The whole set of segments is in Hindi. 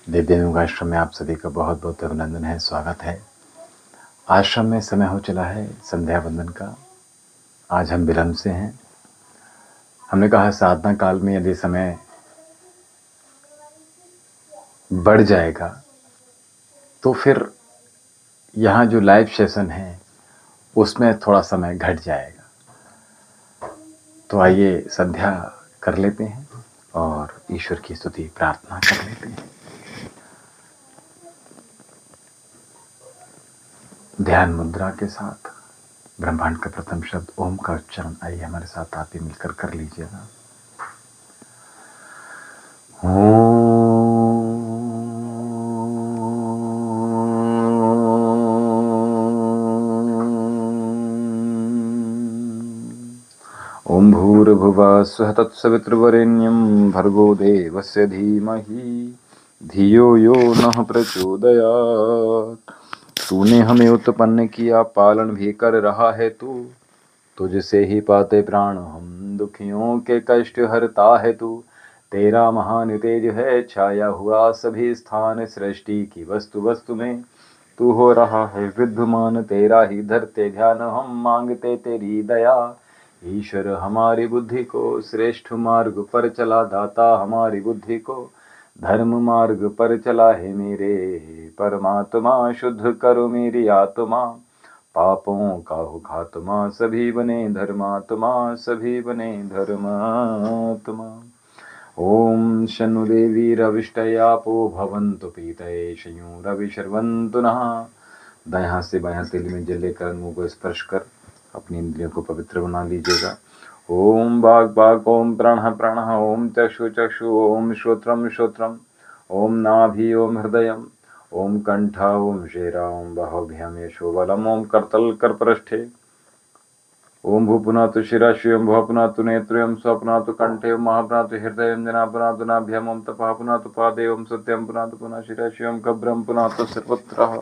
दिव्यांग आश्रम में आप सभी का बहुत बहुत अभिनंदन है, स्वागत है। आश्रम में समय हो चला है संध्या वंदन का। आज हम विलंब से हैं। हमने कहा साधना काल में यदि समय बढ़ जाएगा तो फिर यहाँ जो लाइव सेशन है उसमें थोड़ा समय घट जाएगा। तो आइए संध्या कर लेते हैं और ईश्वर की स्तुति प्रार्थना कर लेते हैं। ध्यान मुद्रा के साथ ब्रह्मांड का प्रथम शब्द ओम का उच्चारण आइए हमारे साथ आप भी मिलकर कर लीजिएगा। ओम भूर्भुवः स्वः तत्सवितुर्वरेण्यं भर्गो देवस्य धीमहि धियो यो नः प्रचोदयात्। तूने हमें उत्पन्न किया, पालन भी कर रहा है तू। तुझसे ही पाते प्राण हम, दुखियों के कष्ट हरता है तू। तेरा महान तेज है छाया हुआ सभी स्थान, सृष्टि की वस्तु वस्तु में तू हो रहा है विद्यमान। तेरा ही धरते ध्यान हम, मांगते तेरी दया। ईश्वर हमारी बुद्धि को श्रेष्ठ मार्ग पर चला, दाता हमारी बुद्धि को धर्म मार्ग पर चला है मेरे परमात्मा। शुद्ध करो मेरी आत्मा, पापों का हो खात्मा। सभी बने धर्मात्मा, सभी बने धर्मात्मा। ओम शनु देवी रविष्टयापो भवन्तु पीतये शयूं रविशर्वन्तु नः। दायां से बायां तिल में जल लेकर मुंह को स्पर्श कर अपनी इंद्रियों को पवित्र बना लीजिएगा। ओम बाग बाग, ओम प्राणः प्राणः, ओम चक्षु चक्षु, ओम श्रोत्रम श्रोत्रम, ओम नाभि, ओम हृदयम, ओम कंठ, ओम शेरा, ओम बाहुभ्याम यशो बलम, ओम करतल करपृष्ठे, ओम भूपुनातु शिराशि, ओम भवपुनातु नेत्रे, ओम स्वपुनातु कंठे, ओम महापुनातु हृदय, ओम जनापुनातु नाभ्याम, ओम तपः पुनातु पादे, ओम सत्यम पुनातु पुनः शिराशि, ओम कब्रम पुनातु सर्वत्रः।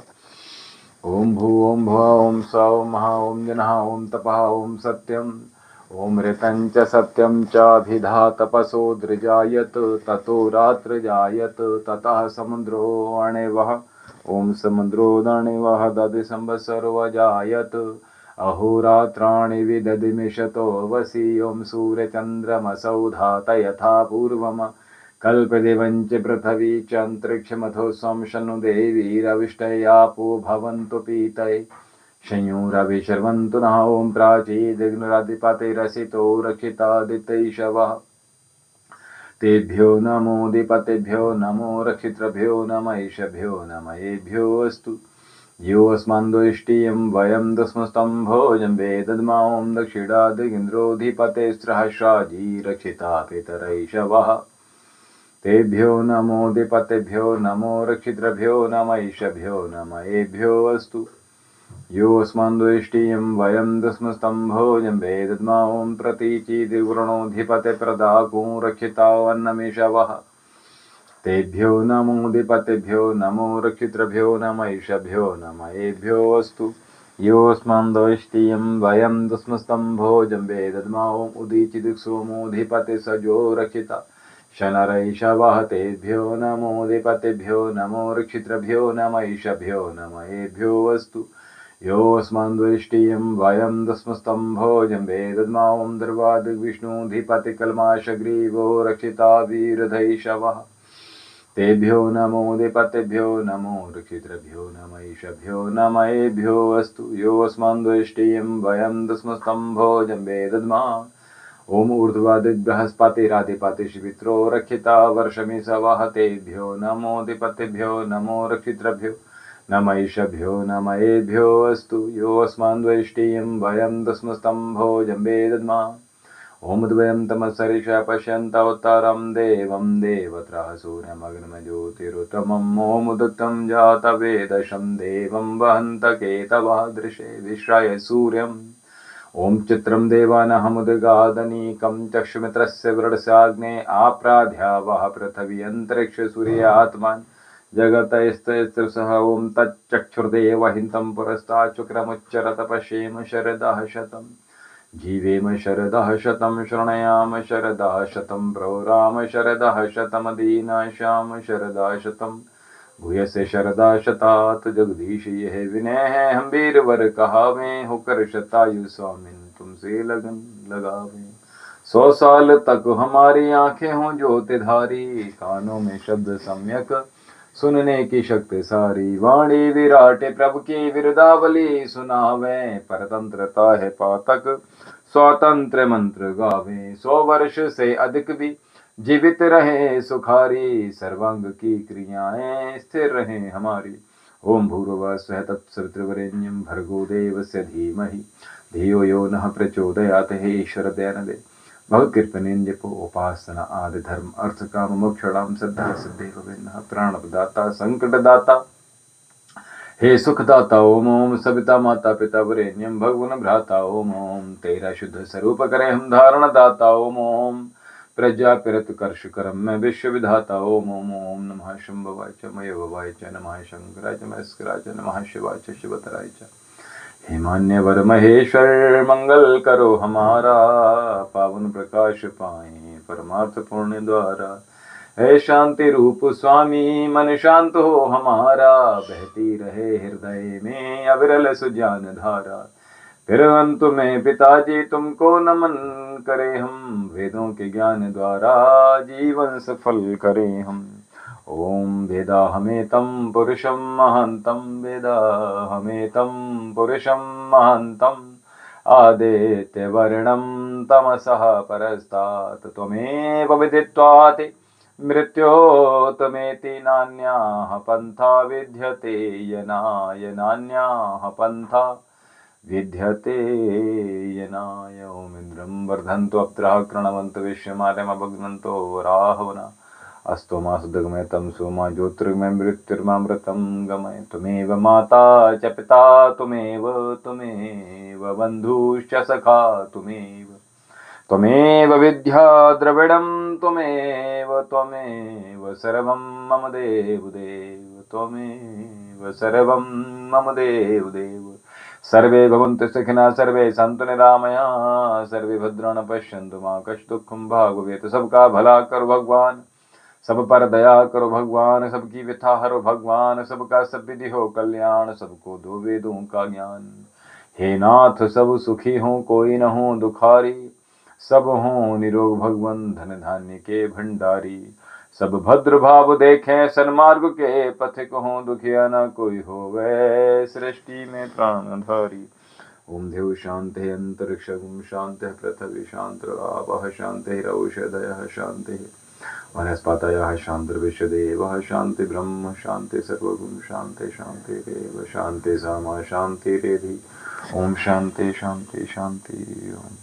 ओम भू ओम भुव ओम स्व ओम महा ओम जनः ओम तपः ओम सत्यम ओम ऋतं च सत्यं चाभिधा तपसो दृजायत ततो रात्र जायत ततः समुद्रो अणेवः ओम समुद्रो दणेवः दधि संवत्सरो जायत अहोरात्राणि विदधिमिषतो वसि ओम सूर्यचन्द्रमसौ धात यथा पूर्वम् कल्पदेवञ्च पृथिवी च अन्तरिक्षमथो स्वं शनु देवीरविष्टयापो भवन्तु पीतये शयूं रविशर्वन्तु नः। ॐ प्राचीदिग्नराधिपतिरसितो रक्षितादित्यैषवः तेभ्यो नमो दिपतेभ्यो नमो रक्षितृभ्यो नम ईशभ्यो नम एभ्यो अस्तु। योऽस्मन्दुष्टियं वयं दस्मस्तम्भोजं वेदद्मा ॐ दक्षिणादिगिन्द्रोऽधिपतेस्रहस्राजी रक्षिता पितरैषवः तेभ्यो नमो दिपतेभ्यो नमो रक्षितृभ्यो नम ईशभ्यो नम एभ्यो अस्तु। योऽस्मन्दुष्टियं वयं दस्मस्तम्भोजं वेदद्मा ॐ प्रतीचीदिवृणोऽधिपते प्रदागुं रक्षितावन्नमीशवः तेभ्यो नमो दिपतेभ्यो नमो रक्षितृभ्यो नम ईशभ्यो नम एभ्यो अस्तु। योऽस्मन्दुष्टियं वयं दस्मस्तम्भोजं वेदद्मा ॐ उदीचिदिक्सोमोऽधिपते सजो रक्षिता शनरैषवः तेभ्यो नमो दिपतेभ्यो नमो रक्षितृभ्यो नम ईशभ्यो नम एभ्यो अस्तु। योऽस्मन्द्वेष्टियं वयं दस्मस्तम्भोजं वेदद्मा ॐ दुर्वादिविष्णुधिपतिकल्माशग्रीवो रक्षिता वीरधैषवः तेभ्यो नमो दिपतेभ्यो नमो रक्षितृभ्यो नम ईशभ्यो नम एभ्यो अस्तु। योऽस्मन्द्वेष्टियं वयं दस्मस्तम्भोजं वेदद्मा ओम ऊर्ध्वादिबृहस्पतिराधिपतिर्वित्रो रक्षिता वर्षमिषवः तेभ्यो नमो दिपतेभ्यो नमो रक्षितृभ्यो नम ईशभ्यो नम एभ्यो अस्तु। योऽस्मन्द्वेष्टियं वयं दस्मस्तम्भोजं वेदद्मा ओम द्वयं तमसरिषा पश्यन्तोत्तरं देवं देवत्रः सूर्यमग्निमज्योतिरुत्तमम् ओम उदत्तं जातवेदशं देवं वहन्तकेतवः दृशे विश्राय सूर्यम् ओम चित्रं देवानहमुदगादनीकं चक्षुमित्रस्य वृडसाग्ने आप्राध्यावः पृथिवी अन्तरिक्ष सूर्यात्मान् जगतस्तस्रसः ओम तच्चक्षुर्देवहितं पुरस्तात् शुक्रमुच्चरत पश्येम शरदः शतम् जीवेम शरदः शतं शृणयाम शरदः शतं प्रवराम शरदः शतमदीनाशाम शरदः शतं भूयसे शरदा शतात जगदीश यह विनय है हम वीरवर कहावे होकर शतायु स्वामिन तुमसे लगन लगावे। 100 साल तक हमारी आंखें हों ज्योतिधारी कानों में शब्द सम्यक सुनने की शक्ति सारी वाणी विराट प्रभु की विरदावली सुनावे परतंत्रता है पातक स्वतंत्र मंत्र गावे 100 वर्ष से अधिक भी जीवित रहे सुखारी सर्वांग की क्रियाएं स्थिर रहे हमारी। ओम भूर्भुवः स्वः तत्सवितुर्वरेण्यं भर्गो देवस्य धीमहि धियो यो नः प्रचोदयात्। हे ईश्वर दयान दे भगवत कृपनेन्द्र उपासना आदि धर्म अर्थ काम मोक्षणाम श्रद्धा सिद्धि गोविंद प्राणदाता संकटदाता हे सुखदाता ओम ओम सविता माता पिता वरेण्यम भगवन भ्राता ओम ओम तेरा शुद्ध स्वरूप करे हम धारण दाता ओम ओम प्रजा पिरत कर्ष करम में विश्व विधाता ओम ओम ओम नमः शंभवाय च मयवाय च नमः शंकराय च मस्कराय च नमः शिवाय च शिवतराय च। हे मान्यवर महेश्वर मंगल करो हमारा पावन प्रकाश पाए परमार्थ पुण्य द्वारा। है शांति रूप स्वामी मन शांत हो हमारा बहती रहे हृदय में अविरल सुजान धारा। फिर अंत में पिताजी तुमको नमन करें हम वेदों के ज्ञान द्वारा जीवन सफल करें हम। ओम वेदा हमें तम पुरुषम महंतम वेदा हमें तम पुरुषम महंतम आदित्य वर्णम तमसः परस्तात् त्वमेव विदित्वाति मृत्योतमेति नान्याः पन्था विद्यते यनाय नान्याः पन्था विद्यते यनाय। ओम इंद्रं वर्धन्तु अप्सरः कृणवन्तु विश्वमार्यमभग्नन्तो राहवना अस्तो मा सुदगमय तम सोमा ज्योतिर्गमय मृत्युर्मामृतं गमय। त्वमेव माता च पिता त्वमेव बन्धुश्च सखा त्वमेव विद्या द्रविडं त्वमेव सर्वं मम देवदेव त्वमेव सर्वं मम देवदेव। सर्वे भवन्तु सुखिनः सर्वे सन्तु निरामया सर्वे भद्राणि पश्यन्तु मा कष्टदुःखं भागवत। सबका भला करो भगवान सब पर दया करो भगवान सबकी व्यथा हरो भगवान सबका सब विधि हो कल्याण सबको दो वेदों का ज्ञान। हे नाथ सब सुखी हों कोई न हो दुखारी सब हों निरोग भगवन धन धान्य के भंडारी। सब भद्र भाव देखें सन्मार्ग के पथिक हों दुखिया न कोई हो वै सृष्टि में प्राणधारी। ओम देव शांति अंतरिक्ष शांति पृथ्वी शांतिरापः शांतिरौषधयः शांति वनस्पतयः शान्तिर्विश्वदेवः शांति ब्रह्म शांति सर्वगुण शांति शांतिरेव शांति सामा शांतिरेधि। ओम शांति शांति शांति। ओम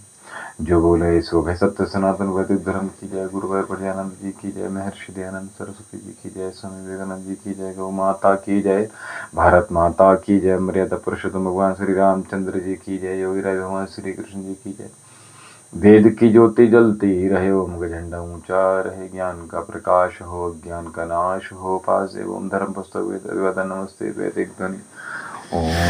जो बोले सो भय सत्य सनातन वैदिक धर्म की जय। गुरुवार प्रजानंद जी की जय। महर्षि दयानंद सरस्वती जी की जय। स्वामी विवेकानंद जी की जय। गौ माता की जय। भारत माता की जय। मर्यादा पुरुषोत्तम भगवान श्री रामचंद्र जी की जय। योगी राय भगवान श्री कृष्ण जी की जय। वेद की ज्योति जलती रहे ओम का झंडा ऊंचा रहे ज्ञान का प्रकाश हो ज्ञान का नाश हो पास एवं धर्म पुस्तक वेद नमस्ते वैदिक ध्वनि। ओम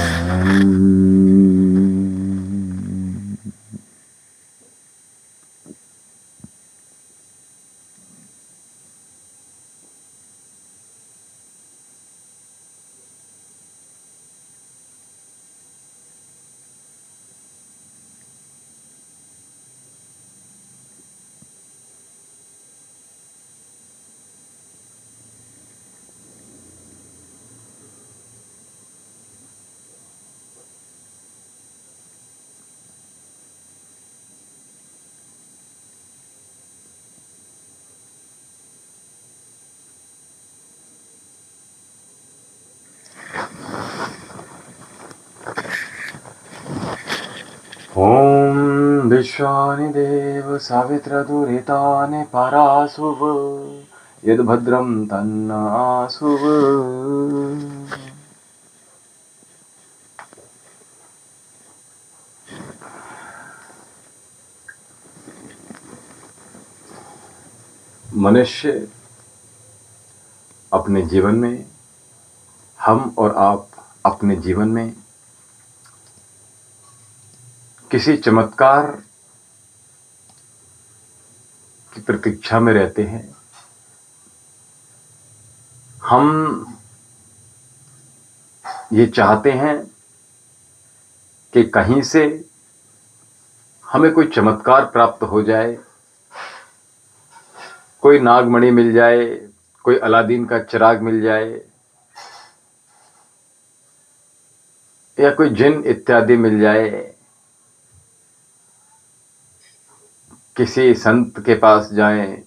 ओम विश्वानि देव सावित्रदुरितानि परासुव यद्भद्रं तन्नासुव। मनुष्य अपने जीवन में हम और आप अपने जीवन में किसी चमत्कार की प्रतीक्षा में रहते हैं। हम ये चाहते हैं कि कहीं से हमें कोई चमत्कार प्राप्त हो जाए, कोई नागमणि मिल जाए, कोई अलादीन का चिराग मिल जाए, या कोई जिन इत्यादि मिल जाए, किसी संत के पास जाएं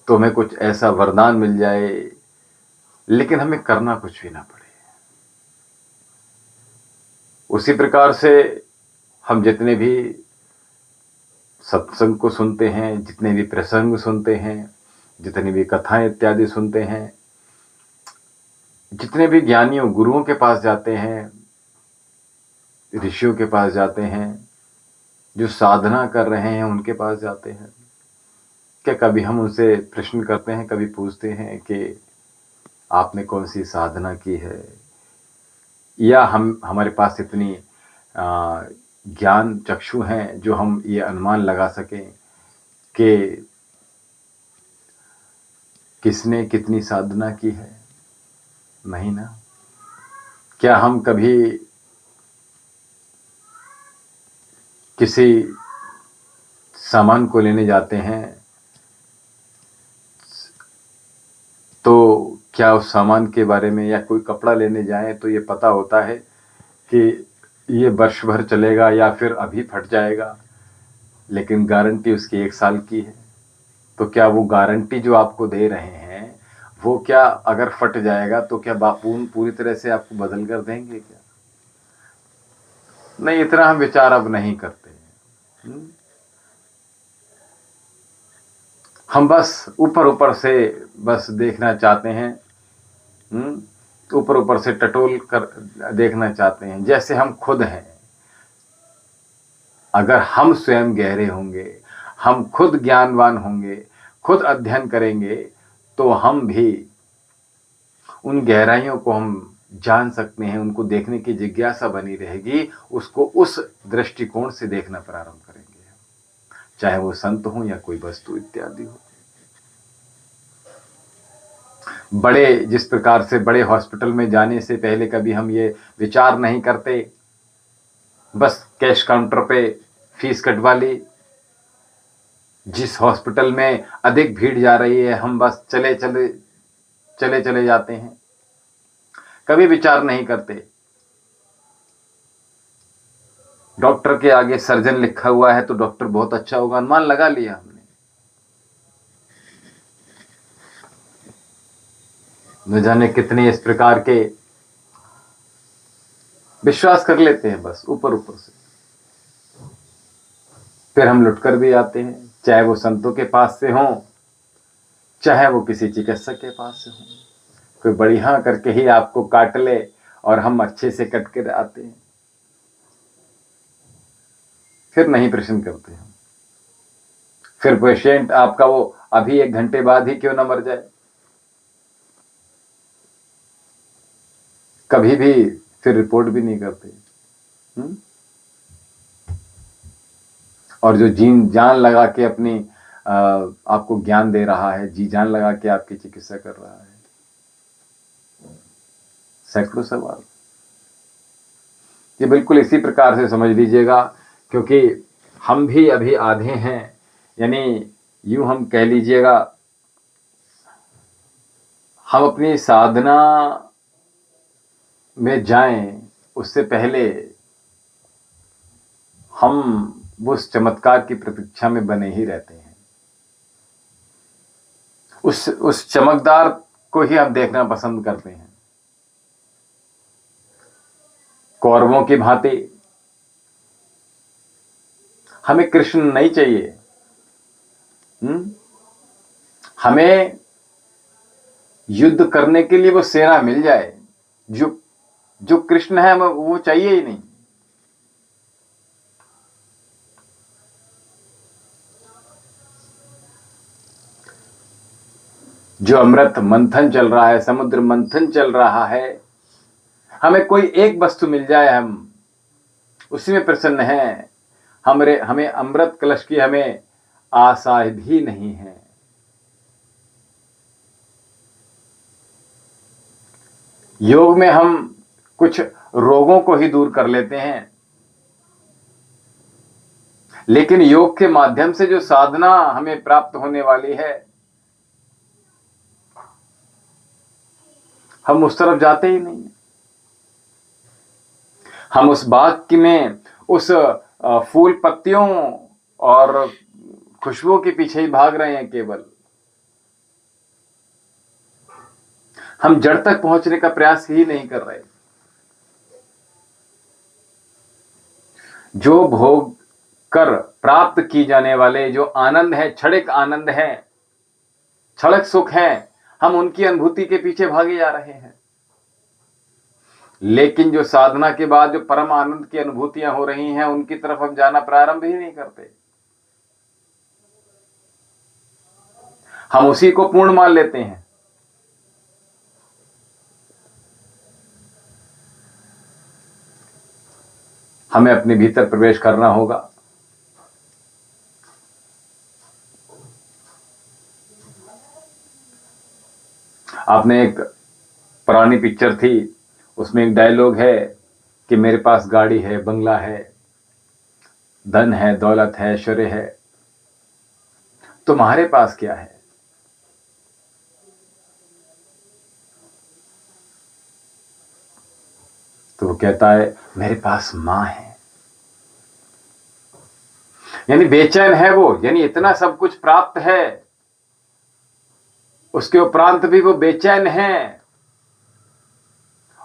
तो हमें कुछ ऐसा वरदान मिल जाए, लेकिन हमें करना कुछ भी ना पड़े। उसी प्रकार से हम जितने भी सत्संग को सुनते हैं, जितने भी प्रसंग सुनते हैं, जितनी भी कथाएं इत्यादि सुनते हैं, जितने भी ज्ञानियों गुरुओं के पास जाते हैं, ऋषियों के पास जाते हैं, जो साधना कर रहे हैं उनके पास जाते हैं, क्या कभी हम उनसे प्रश्न करते हैं, कभी पूछते हैं कि आपने कौन सी साधना की है, या हमारे पास इतनी ज्ञान चक्षु हैं जो हम ये अनुमान लगा सकें कि किसने कितनी साधना की है? नहीं ना। क्या हम कभी किसी सामान को लेने जाते हैं तो क्या उस सामान के बारे में, या कोई कपड़ा लेने जाएं तो ये पता होता है कि ये वर्ष भर चलेगा या फिर अभी फट जाएगा, लेकिन गारंटी उसकी 1 साल की है। तो क्या वो गारंटी जो आपको दे रहे हैं वो क्या अगर फट जाएगा तो क्या बापून पूरी तरह से आपको बदल कर देंगे क्या? नहीं, इतना हम विचार अब नहीं करते हैं। हम बस ऊपर ऊपर से बस देखना चाहते हैं, ऊपर ऊपर से टटोल कर देखना चाहते हैं, जैसे हम खुद हैं। अगर हम स्वयं गहरे होंगे, हम खुद ज्ञानवान होंगे, खुद अध्ययन करेंगे, तो हम भी उन गहराइयों को हम जान सकते हैं, उनको देखने की जिज्ञासा बनी रहेगी, उसको उस दृष्टिकोण से देखना प्रारंभ करेंगे, चाहे वो संत हो या कोई वस्तु इत्यादि हो। बड़े जिस प्रकार से बड़े हॉस्पिटल में जाने से पहले कभी हम ये विचार नहीं करते, बस कैश काउंटर पे फीस कटवा ली, जिस हॉस्पिटल में अधिक भीड़ जा रही है हम बस चले जाते हैं, कभी विचार नहीं करते। डॉक्टर के आगे सर्जन लिखा हुआ है तो डॉक्टर बहुत अच्छा होगा, अनुमान लगा लिया हमने। न जाने कितने इस प्रकार के विश्वास कर लेते हैं बस ऊपर ऊपर से, फिर हम लुटकर भी आते हैं, चाहे वो संतों के पास से हो, चाहे वो किसी चिकित्सक के पास से हो। कोई बढ़िया करके ही आपको काट ले और हम अच्छे से कट कर आते हैं, फिर नहीं प्रश्न करते हैं। फिर पेशेंट आपका वो अभी 1 घंटे बाद ही क्यों ना मर जाए, कभी भी फिर रिपोर्ट भी नहीं करते। और जो जान लगा के अपनी आपको ज्ञान दे रहा है, जी जान लगा के आपकी चिकित्सा कर रहा है, सैकड़ों सवाल। ये बिल्कुल इसी प्रकार से समझ लीजिएगा, क्योंकि हम भी अभी आधे हैं, यानी यूं हम कह लीजिएगा, हम अपनी साधना में जाएं उससे पहले हम उस चमत्कार की प्रतीक्षा में बने ही रहते हैं। उस चमकदार को ही हम देखना पसंद करते हैं। कौरवों की भांति हमें कृष्ण नहीं चाहिए, हमें युद्ध करने के लिए वो सेना मिल जाए, जो कृष्ण है हमें वो चाहिए ही नहीं। जो अमृत मंथन चल रहा है, समुद्र मंथन चल रहा है, हमें कोई एक वस्तु मिल जाए, हम उसी में प्रसन्न हैं, हमें अमृत कलश की हमें आशा भी नहीं है। योग में हम कुछ रोगों को ही दूर कर लेते हैं, लेकिन योग के माध्यम से जो साधना हमें प्राप्त होने वाली है, हम उस तरफ जाते ही नहीं। हम उस बाग में उस फूल पत्तियों और खुशबुओं के पीछे ही भाग रहे हैं केवल। हम जड़ तक पहुंचने का प्रयास ही नहीं कर रहे। जो भोग कर प्राप्त की जाने वाले जो आनंद है, क्षणिक आनंद है, क्षणिक सुख है, हम उनकी अनुभूति के पीछे भागे जा रहे हैं। लेकिन जो साधना के बाद जो परम आनंद की अनुभूतियां हो रही हैं, उनकी तरफ हम जाना प्रारंभ ही नहीं करते। हम उसी को पूर्ण मान लेते हैं। हमें अपने भीतर प्रवेश करना होगा। आपने एक पुरानी पिक्चर थी, उसमें एक डायलॉग है कि मेरे पास गाड़ी है, बंगला है, धन है, दौलत है, ऐश्वर्य है, तुम्हारे पास क्या है? तो वो कहता है मेरे पास मां है। यानी बेचैन है वो, यानी इतना सब कुछ प्राप्त है, उसके उपरांत भी वो बेचैन है।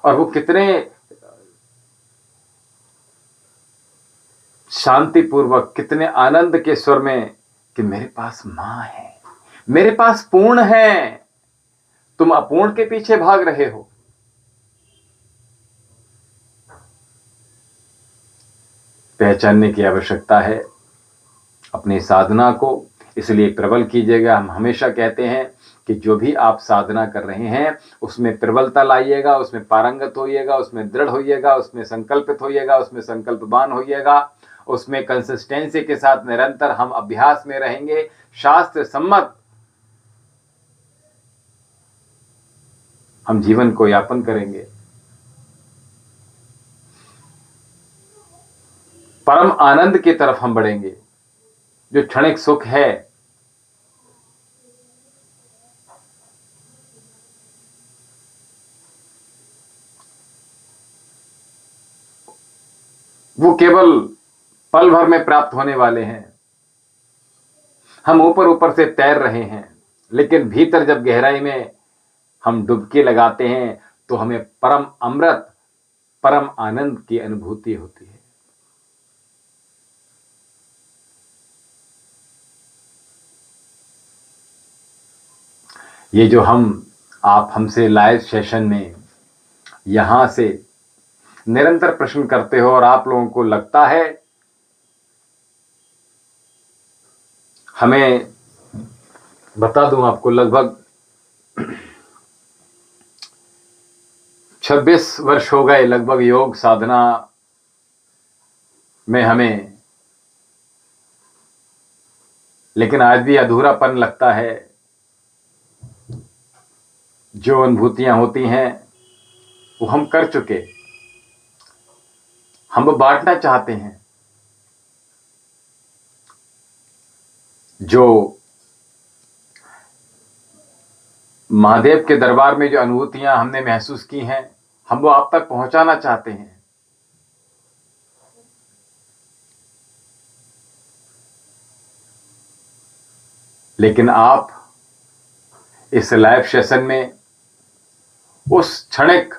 और वो कितने शांतिपूर्वक, कितने आनंद के स्वर में कि मेरे पास मां है, मेरे पास पूर्ण है, तुम अपूर्ण के पीछे भाग रहे हो। पहचानने की आवश्यकता है अपनी साधना को, इसलिए प्रबल कीजिएगा। हम हमेशा कहते हैं कि जो भी आप साधना कर रहे हैं उसमें प्रबलता लाइएगा, उसमें पारंगत होइएगा, उसमें दृढ़ होइएगा, उसमें संकल्पित होइएगा, उसमें संकल्पवान होइएगा, उसमें कंसिस्टेंसी के साथ निरंतर हम अभ्यास में रहेंगे। शास्त्र सम्मत हम जीवन को यापन करेंगे। परम आनंद की तरफ हम बढ़ेंगे। जो क्षणिक सुख है, वो केवल पल भर में प्राप्त होने वाले हैं। हम ऊपर ऊपर से तैर रहे हैं, लेकिन भीतर जब गहराई में हम डुबकी लगाते हैं तो हमें परम अमृत, परम आनंद की अनुभूति होती है। ये जो आप हमसे लाइव सेशन में यहां से निरंतर प्रश्न करते हो और आप लोगों को लगता है, हमें बता दूं आपको, लगभग 26 वर्ष हो गए लगभग योग साधना में हमें, लेकिन आज भी अधूरापन लगता है। जो अनुभूतियां होती हैं वो हम कर चुके, हम वो बांटना चाहते हैं। जो महादेव के दरबार में जो अनुभूतियां हमने महसूस की हैं, हम वो आप तक पहुंचाना चाहते हैं। लेकिन आप इस लाइव सेशन में उस क्षणिक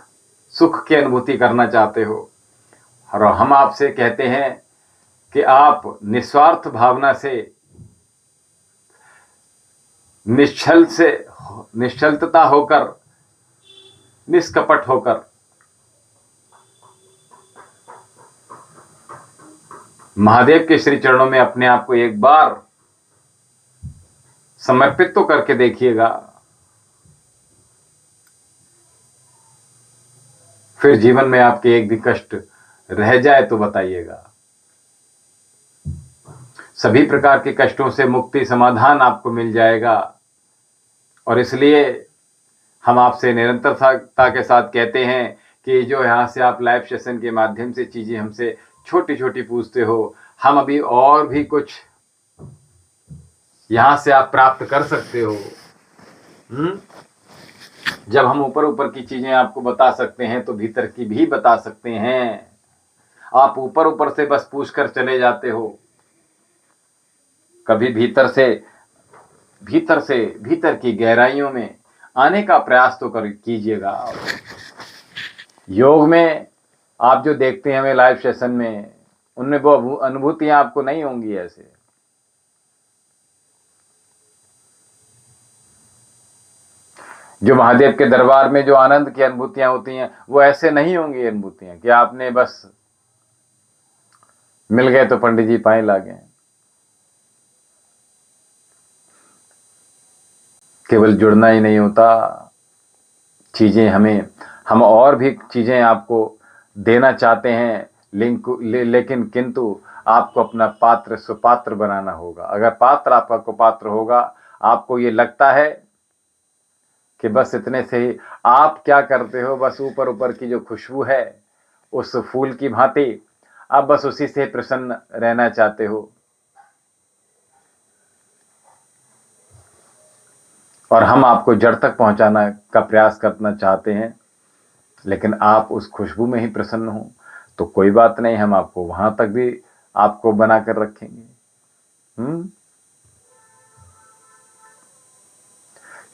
सुख की अनुभूति करना चाहते हो, और हम आपसे कहते हैं कि आप निस्वार्थ भावना से, निश्चलता होकर, निष्कपट होकर महादेव के श्री चरणों में अपने आप को एक बार समर्पित तो करके देखिएगा। फिर जीवन में आपके एक भी कष्ट रह जाए तो बताइएगा। सभी प्रकार के कष्टों से मुक्ति, समाधान आपको मिल जाएगा। और इसलिए हम आपसे निरंतरता के साथ कहते हैं कि जो यहाँ से आप लाइव सेशन के माध्यम से चीज़ें हमसे छोटी छोटी पूछते हो, हम अभी और भी कुछ यहाँ से आप प्राप्त कर सकते हो। जब हम ऊपर ऊपर की चीज़ें आपको बता सकते हैं तो भीतर की भी बता सकते हैं। आप ऊपर ऊपर से बस पूछ कर चले जाते हो, कभी भीतर की गहराइयों में आने का प्रयास तो कर कीजिएगा। योग में आप जो देखते हैं हमें लाइव सेशन में, उनमें वो अनुभूतियां आपको नहीं होंगी। ऐसे जो महादेव के दरबार में जो आनंद की अनुभूतियां होती हैं, वो ऐसे नहीं होंगी अनुभूतियां कि आपने बस मिल गए तो पंडित जी पाए ला गए। केवल जुड़ना ही नहीं होता, चीजें हम और भी चीजें आपको देना चाहते हैं, लेकिन किंतु आपको अपना पात्र सुपात्र बनाना होगा। अगर पात्र आपका कुपात्र होगा, आपको ये लगता है कि बस इतने से ही आप क्या करते हो, बस ऊपर ऊपर की जो खुशबू है उस फूल की भांति आप बस उसी से प्रसन्न रहना चाहते हो, और हम आपको जड़ तक पहुंचाना का प्रयास करना चाहते हैं, लेकिन आप उस खुशबू में ही प्रसन्न हो तो कोई बात नहीं, हम आपको वहां तक भी आपको बना कर रखेंगे।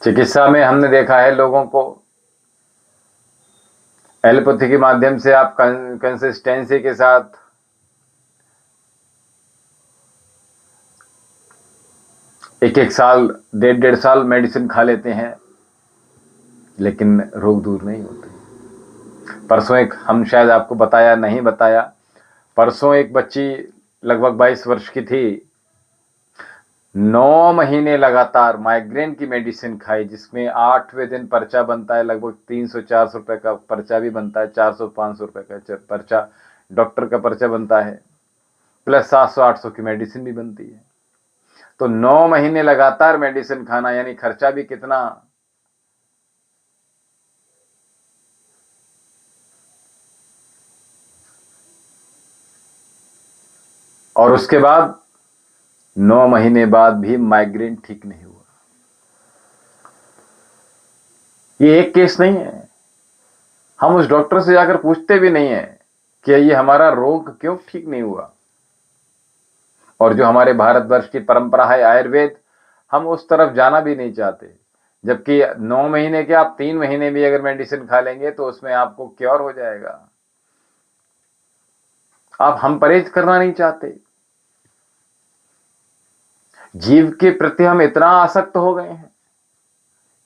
चिकित्सा में हमने देखा है लोगों को एलोपैथी के माध्यम से आप कंसिस्टेंसी के साथ एक साल, डेढ़ साल मेडिसिन खा लेते हैं, लेकिन रोग दूर नहीं होते। परसों हम शायद आपको नहीं बताया, परसों एक बच्ची लगभग 22 वर्ष की थी, 9 महीने लगातार माइग्रेन की मेडिसिन खाई, जिसमें 8वें दिन पर्चा बनता है, लगभग 300-400 रुपए का पर्चा भी बनता है, 400-500 रुपए का पर्चा डॉक्टर का पर्चा बनता है, प्लस 700-800 की मेडिसिन भी बनती है। तो 9 महीने लगातार मेडिसिन खाना, यानी खर्चा भी कितना। और उसके बाद 9 महीने बाद भी माइग्रेन ठीक नहीं हुआ। ये एक केस नहीं है, हम उस डॉक्टर से जाकर पूछते भी नहीं है कि ये हमारा रोग क्यों ठीक नहीं हुआ। और जो हमारे भारतवर्ष की परंपरा है आयुर्वेद, हम उस तरफ जाना भी नहीं चाहते, जबकि 9 महीने के आप 3 महीने भी अगर मेडिसिन खा लेंगे तो उसमें आपको क्योर हो जाएगा। आप हम परहेज करना नहीं चाहते। जीव के प्रति हम इतना आसक्त हो गए हैं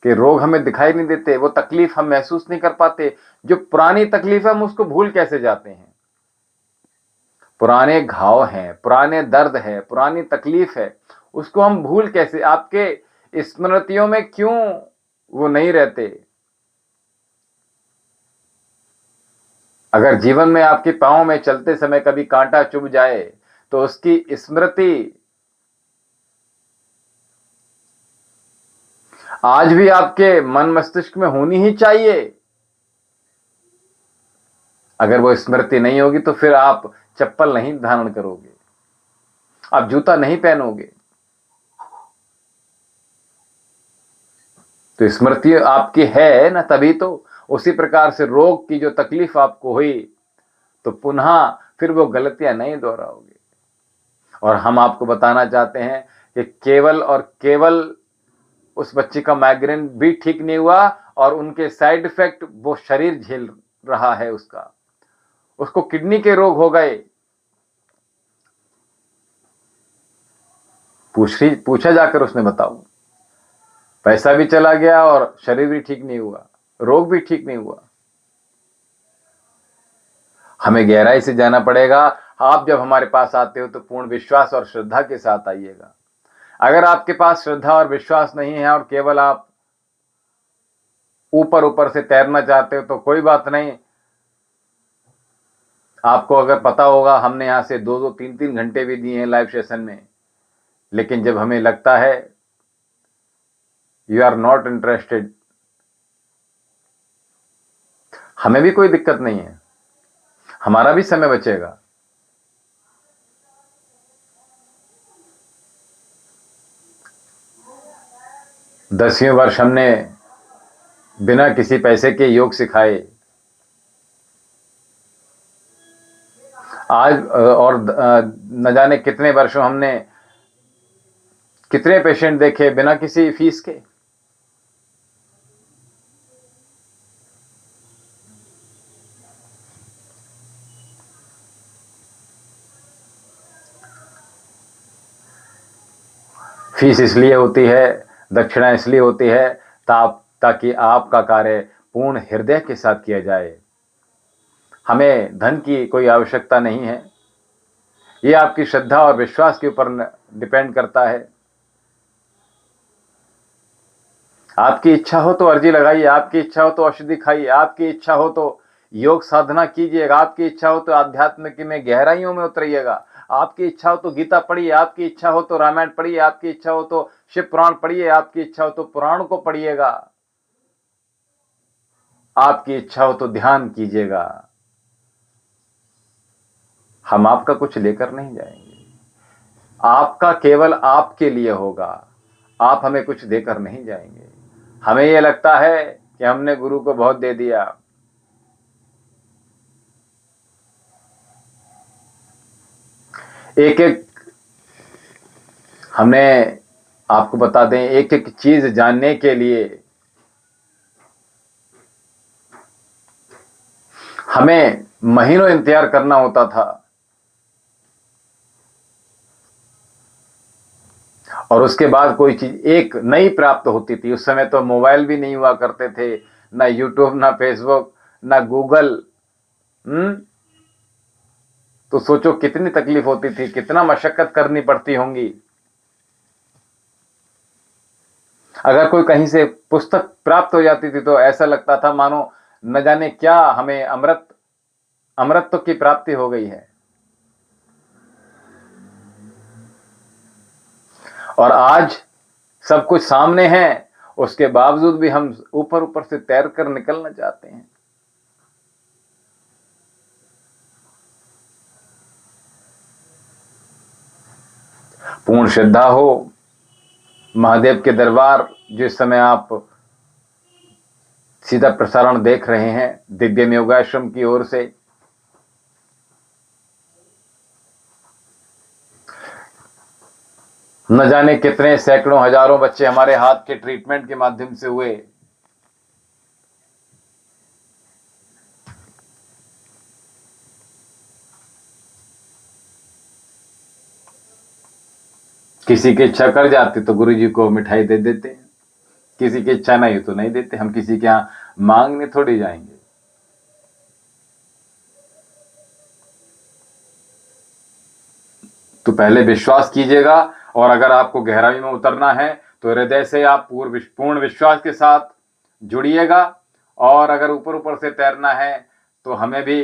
कि रोग हमें दिखाई नहीं देते, वो तकलीफ हम महसूस नहीं कर पाते। जो पुरानी तकलीफ है हम उसको भूल कैसे जाते हैं। पुराने घाव हैं, पुराने दर्द है, पुरानी तकलीफ है, उसको हम भूल कैसे, आपके स्मृतियों में क्यों वो नहीं रहते। अगर जीवन में आपके पांव में चलते समय कभी कांटा चुभ जाए तो उसकी स्मृति आज भी आपके मन मस्तिष्क में होनी ही चाहिए। अगर वो स्मृति नहीं होगी तो फिर आप चप्पल नहीं धारण करोगे, आप जूता नहीं पहनोगे। तो स्मृति आपकी है ना, तभी तो उसी प्रकार से रोग की जो तकलीफ आपको हुई तो पुनः फिर वो गलतियां नहीं दोहराओगे। और हम आपको बताना चाहते हैं कि केवल और केवल उस बच्चे का माइग्रेन भी ठीक नहीं हुआ और उनके साइड इफेक्ट वो शरीर झेल रहा है, उसको किडनी के रोग हो गए। पूछा जाकर उसने, बताओ, पैसा भी चला गया और शरीर भी ठीक नहीं हुआ, रोग भी ठीक नहीं हुआ। हमें गहराई से जाना पड़ेगा। आप जब हमारे पास आते हो तो पूर्ण विश्वास और श्रद्धा के साथ आइएगा। अगर आपके पास श्रद्धा और विश्वास नहीं है और केवल आप ऊपर ऊपर से तैरना चाहते हो तो कोई बात नहीं। आपको अगर पता होगा, हमने यहां से 2-2, 3-3 घंटे भी दिए हैं लाइव सेशन में, लेकिन जब हमें लगता है यू आर नॉट इंटरेस्टेड, हमें भी कोई दिक्कत नहीं है, हमारा भी समय बचेगा। दसवीं वर्ष हमने बिना किसी पैसे के योग सिखाए, आज और न जाने कितने वर्षों हमने कितने पेशेंट देखे बिना किसी फीस के। फीस इसलिए होती है, दक्षिणा इसलिए होती है ताकि आपका कार्य पूर्ण हृदय के साथ किया जाए। हमें धन की कोई आवश्यकता नहीं है, ये आपकी श्रद्धा और विश्वास के ऊपर डिपेंड करता है। आपकी इच्छा हो तो अर्जी लगाइए, आपकी इच्छा हो तो औषधि खाइए, आपकी इच्छा हो तो योग साधना कीजिएगा, आपकी इच्छा हो तो आध्यात्मिक में गहराइयों में उतरिएगा, आपकी इच्छा हो तो गीता पढ़िए, आपकी इच्छा हो तो रामायण पढ़िए, आपकी इच्छा हो तो शिव पुराण पढ़िए, आपकी इच्छा हो तो पुराण को पढ़िएगा, आपकी इच्छा हो तो ध्यान कीजिएगा। हम आपका कुछ लेकर नहीं जाएंगे, आपका केवल आपके लिए होगा, आप हमें कुछ देकर नहीं जाएंगे। हमें यह लगता है कि हमने गुरु को बहुत दे दिया, एक एक हमने आपको बता दें, एक एक चीज जानने के लिए हमें महीनों इंतजार करना होता था, और उसके बाद कोई चीज एक नई प्राप्त होती थी। उस समय तो मोबाइल भी नहीं हुआ करते थे, ना यूट्यूब, ना फेसबुक, ना गूगल। तो सोचो कितनी तकलीफ होती थी, कितना मशक्कत करनी पड़ती होंगी। अगर कोई कहीं से पुस्तक प्राप्त हो जाती थी तो ऐसा लगता था मानो न जाने क्या हमें अमृत की प्राप्ति हो गई है। और आज सब कुछ सामने है, उसके बावजूद भी हम ऊपर ऊपर से तैर कर निकलना चाहते हैं। पूर्ण श्रद्धा हो महादेव के दरबार, जिस समय आप सीधा प्रसारण देख रहे हैं दिव्य योगाश्रम की ओर से, न जाने कितने सैकड़ों हजारों बच्चे हमारे हाथ के ट्रीटमेंट के माध्यम से हुए। किसी की इच्छा कर जाती तो गुरु जी को मिठाई दे देते हैं, किसी की इच्छा नहीं तो नहीं देते। हम किसी के यहां मांगने थोड़ी जाएंगे। तो पहले विश्वास कीजिएगा, और अगर आपको गहराई में उतरना है तो हृदय से आप पूर्ण विश्वास के साथ जुड़िएगा। और अगर ऊपर ऊपर से तैरना है तो हमें भी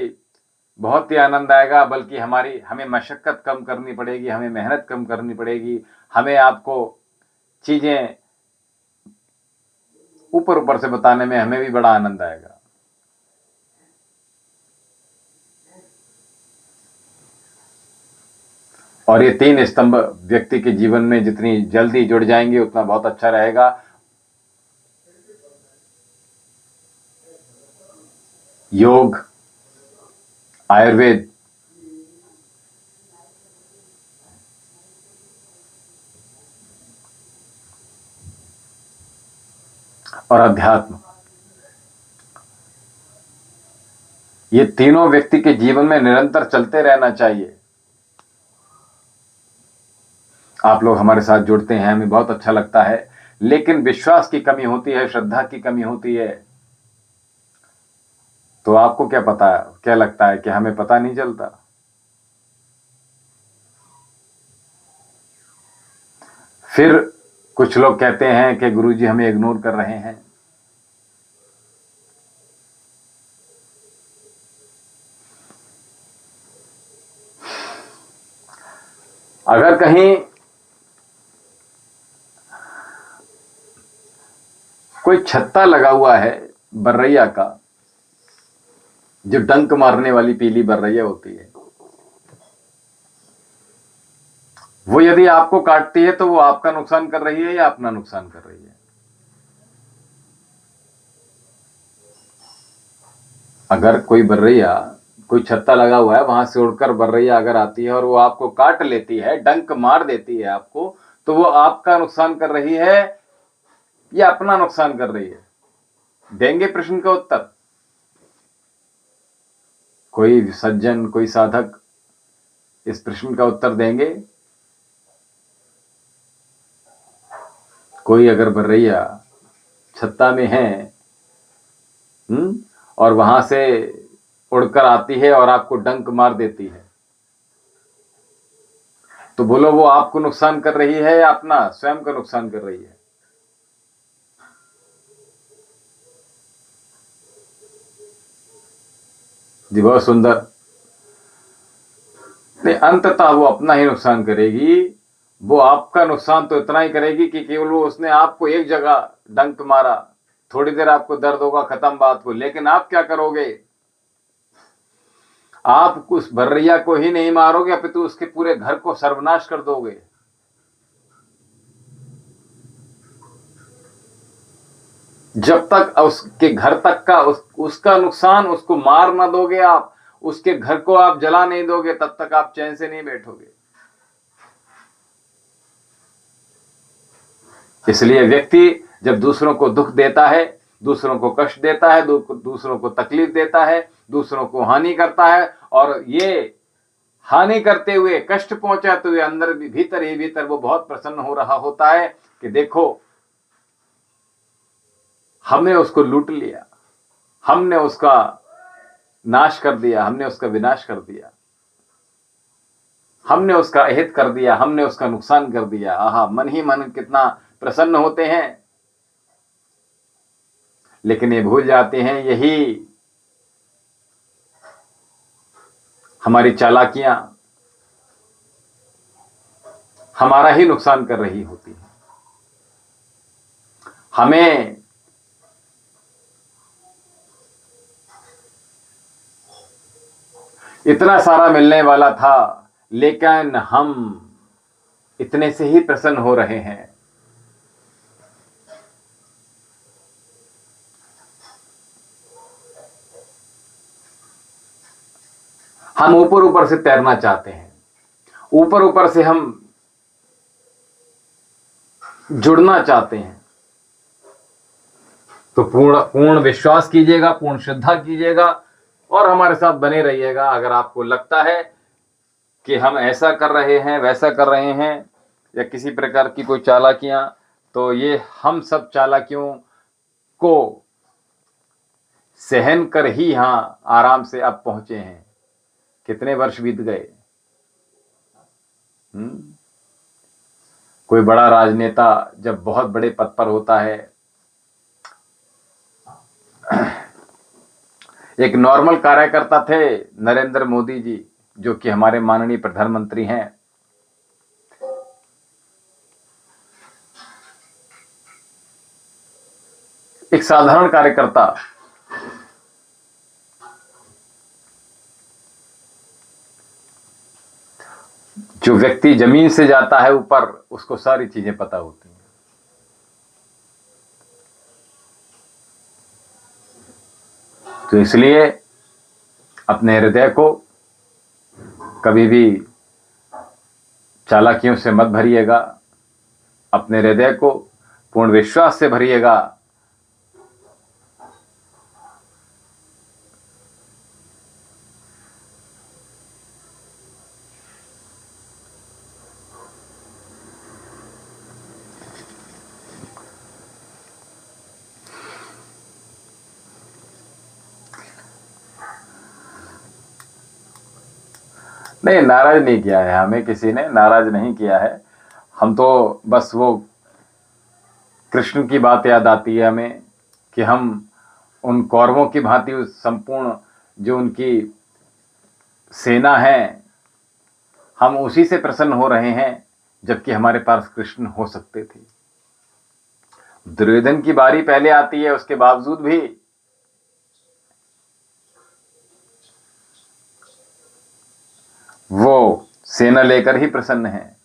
बहुत ही आनंद आएगा, बल्कि हमें मशक्कत कम करनी पड़ेगी, हमें मेहनत कम करनी पड़ेगी, हमें आपको चीजें ऊपर ऊपर से बताने में हमें भी बड़ा आनंद आएगा। और ये 3 स्तंभ व्यक्ति के जीवन में जितनी जल्दी जुड़ जाएंगे उतना बहुत अच्छा रहेगा। योग, आयुर्वेद, और अध्यात्म, ये तीनों व्यक्ति के जीवन में निरंतर चलते रहना चाहिए। आप लोग हमारे साथ जुड़ते हैं, हमें बहुत अच्छा लगता है, लेकिन विश्वास की कमी होती है, श्रद्धा की कमी होती है। तो आपको क्या लगता है कि हमें पता नहीं चलता? फिर कुछ लोग कहते हैं कि गुरुजी हमें इग्नोर कर रहे हैं। अगर कहीं कोई छत्ता लगा हुआ है बर्रैया का, जो डंक मारने वाली पीली बर्रैया होती है, वो यदि आपको काटती है तो वो आपका नुकसान कर रही है या अपना नुकसान कर रही है? अगर कोई बर्रैया, कोई छत्ता लगा हुआ है, वहां से उड़कर बर्रैया अगर आती है और वो आपको काट लेती है, डंक मार देती है आपको, तो वो आपका नुकसान कर रही है या अपना नुकसान कर रही है? देंगे प्रश्न का उत्तर? कोई सज्जन, कोई साधक इस प्रश्न का उत्तर देंगे? कोई अगर बर्रैया छत्ता में है और वहां से उड़कर आती है और आपको डंक मार देती है, तो बोलो वो आपको नुकसान कर रही है या अपना स्वयं का नुकसान कर रही है? जी बहुत सुंदर। नहीं, अंततः वो अपना ही नुकसान करेगी। वो आपका नुकसान तो इतना ही करेगी कि केवल वो उसने आपको एक जगह डंक मारा, थोड़ी देर आपको दर्द होगा, खत्म बात को। लेकिन आप क्या करोगे? आप उस बर्रैया को ही नहीं मारोगे, अपितु उसके पूरे घर को सर्वनाश कर दोगे। जब तक उसके घर तक का उसका नुकसान उसको मार ना दोगे आप, उसके घर को आप जला नहीं दोगे, तब तक आप चैन से नहीं बैठोगे। इसलिए व्यक्ति जब दूसरों को दुख देता है, दूसरों को कष्ट देता है, दूसरों को तकलीफ देता है, दूसरों को हानि करता है, और ये हानि करते हुए, कष्ट पहुंचाते हुए अंदर भी भीतर ही भीतर वो बहुत प्रसन्न हो रहा होता है कि देखो हमने उसको लूट लिया, हमने उसका नाश कर दिया, हमने उसका विनाश कर दिया, हमने उसका अहित कर दिया, हमने उसका नुकसान कर दिया। आहा, मन ही मन कितना प्रसन्न होते हैं। लेकिन ये भूल जाते हैं, यही हमारी चालाकियां हमारा ही नुकसान कर रही होती है। हमें इतना सारा मिलने वाला था, लेकिन हम इतने से ही प्रसन्न हो रहे हैं। हम ऊपर ऊपर से तैरना चाहते हैं, ऊपर ऊपर से हम जुड़ना चाहते हैं। तो पूर्ण विश्वास कीजिएगा, पूर्ण श्रद्धा कीजिएगा और हमारे साथ बने रहिएगा। अगर आपको लगता है कि हम ऐसा कर रहे हैं, वैसा कर रहे हैं, या किसी प्रकार की कोई चालाकियां, तो ये हम सब चालाकियों को सहन कर ही यहां आराम से अब पहुंचे हैं। कितने वर्ष बीत गए। कोई बड़ा राजनेता जब बहुत बड़े पद पर होता है, एक नॉर्मल कार्यकर्ता थे नरेंद्र मोदी जी, जो कि हमारे माननीय प्रधानमंत्री हैं। एक साधारण कार्यकर्ता जो व्यक्ति जमीन से जाता है ऊपर, उसको सारी चीजें पता होती हैं। तो इसलिए अपने हृदय को कभी भी चालाकियों से मत भरिएगा, अपने हृदय को पूर्ण विश्वास से भरिएगा। नहीं, नाराज नहीं किया है हमें, किसी ने नाराज नहीं किया है। हम तो बस वो कृष्ण की बात याद आती है हमें कि हम उन कौरवों की भांति उस संपूर्ण जो उनकी सेना है, हम उसी से प्रसन्न हो रहे हैं, जबकि हमारे पास कृष्ण हो सकते थे। दुर्योधन की बारी पहले आती है, उसके बावजूद भी वो सेना लेकर ही प्रसन्न है।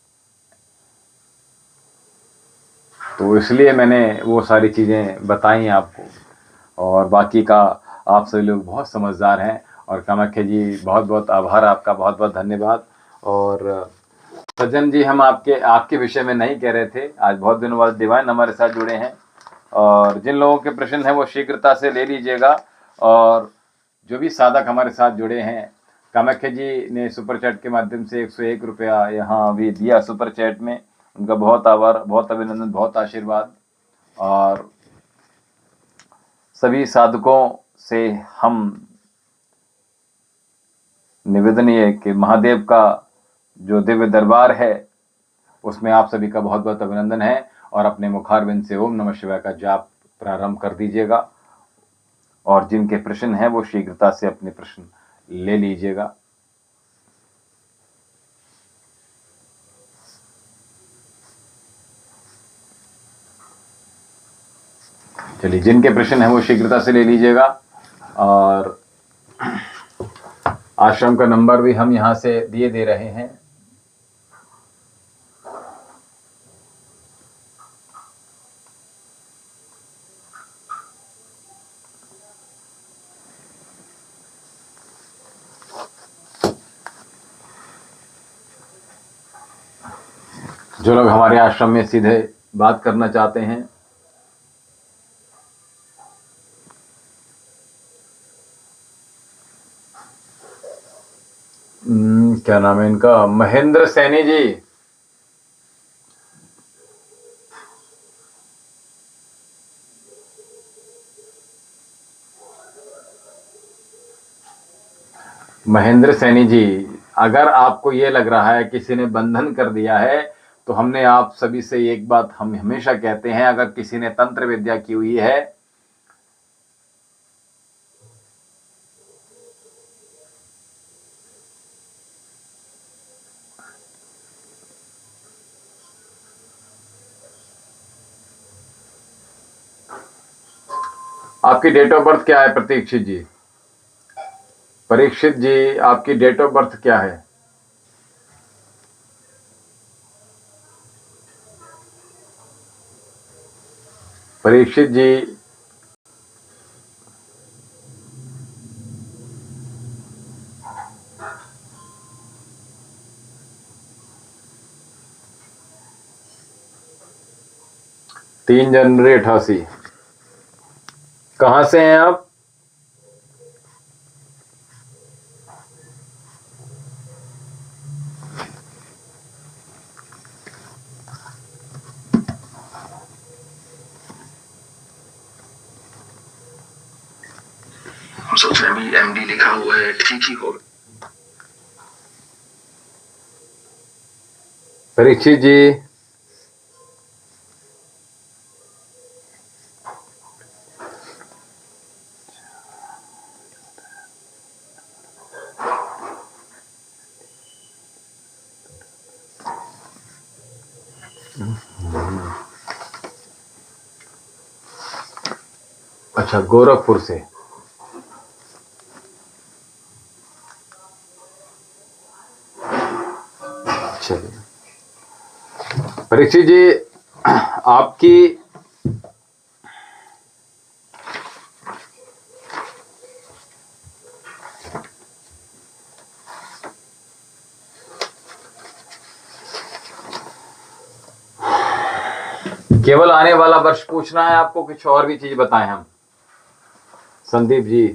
तो इसलिए मैंने वो सारी चीजें बताई आपको। और बाकी का आप सभी लोग बहुत समझदार हैं। और कामाख्या जी, बहुत बहुत आभार आपका, बहुत बहुत धन्यवाद। और सज्जन जी, हम आपके आपके विषय में नहीं कह रहे थे। आज बहुत दिनों बाद डिवाइन हमारे साथ जुड़े हैं, और जिन लोगों के प्रश्न हैं वो शीघ्रता से ले लीजिएगा। और जो भी साधक हमारे साथ जुड़े हैं, कामाख्या जी ने सुपर चैट के माध्यम से 101 रुपया यहाँ अभी दिया सुपर चैट में, उनका बहुत आभार, बहुत अभिनंदन, बहुत आशीर्वाद। और सभी साधकों से हम निवेदन ये कि महादेव का जो दिव्य दरबार है उसमें आप सभी का बहुत बहुत अभिनंदन है। और अपने मुखारबिंद से ओम नमः शिवाय का जाप प्रारंभ कर दीजिएगा। और जिनके प्रश्न हैं वो शीघ्रता से अपने प्रश्न ले लीजिएगा। चलिए, जिनके प्रश्न हैं वो शीघ्रता से ले लीजिएगा। और आश्रम का नंबर भी हम यहां से दिए दे रहे हैं। जो लोग हमारे आश्रम में सीधे बात करना चाहते हैं, क्या नाम है इनका, महेंद्र सैनी जी। महेंद्र सैनी जी, अगर आपको ये लग रहा है किसी ने बंधन कर दिया है, तो हमने आप सभी से एक बात हम हमेशा कहते हैं, अगर किसी ने तंत्र विद्या की हुई है, आपकी डेट ऑफ बर्थ क्या है प्रतीक्षित जी? परीक्षित जी, आपकी डेट ऑफ बर्थ क्या है? परीक्षित जी, तीन जनवरी 88। कहां से हैं आप? हम सोच रहे हैं एमडी लिखा हुआ है, ठीक ही होगा। परीक्षित जी, अच्छा, गोरखपुर से। चलिए परीक्षित जी, आपकी केवल आने वाला वर्ष पूछना है आपको, कुछ और भी चीज बताएं हम? संदीप जी,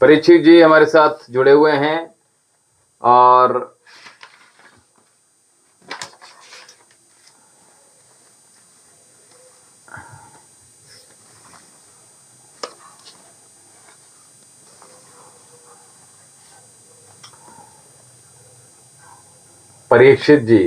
परीक्षित जी हमारे साथ जुड़े हुए हैं। और परीक्षित जी,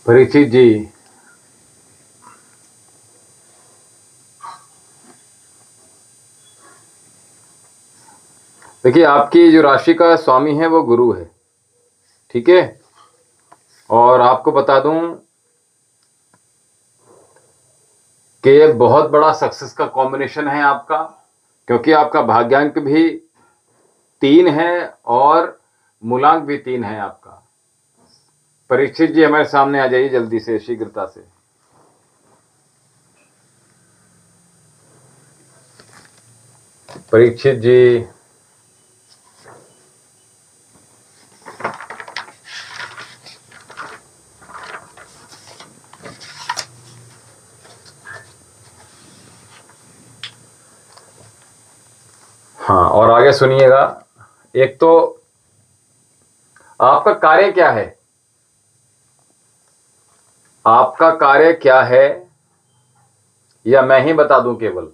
परीक्षित जी, देखिए आपकी जो राशि का स्वामी है वो गुरु है, ठीक है। और आपको बता दूं कि ये बहुत बड़ा सक्सेस का कॉम्बिनेशन है आपका, क्योंकि आपका भाग्यांक भी 3 है और मूलांक भी 3 है आपका। परीक्षित जी हमारे सामने आ जाइए जल्दी से, शीघ्रता से। परीक्षित जी, हाँ, और आगे सुनिएगा। एक तो आपका कार्य क्या है, आपका कार्य क्या है, या मैं ही बता दूं केवल?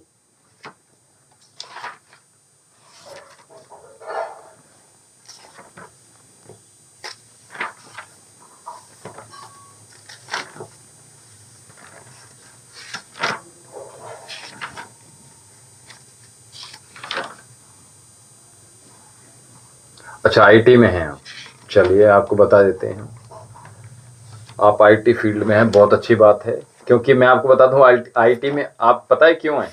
अच्छा, आईटी में हैं आप, चलिए आपको बता देते हैं। आप आईटी फील्ड में हैं, बहुत अच्छी बात है, क्योंकि मैं आपको बता दूं आईटी में आप, पता है क्यों हैं?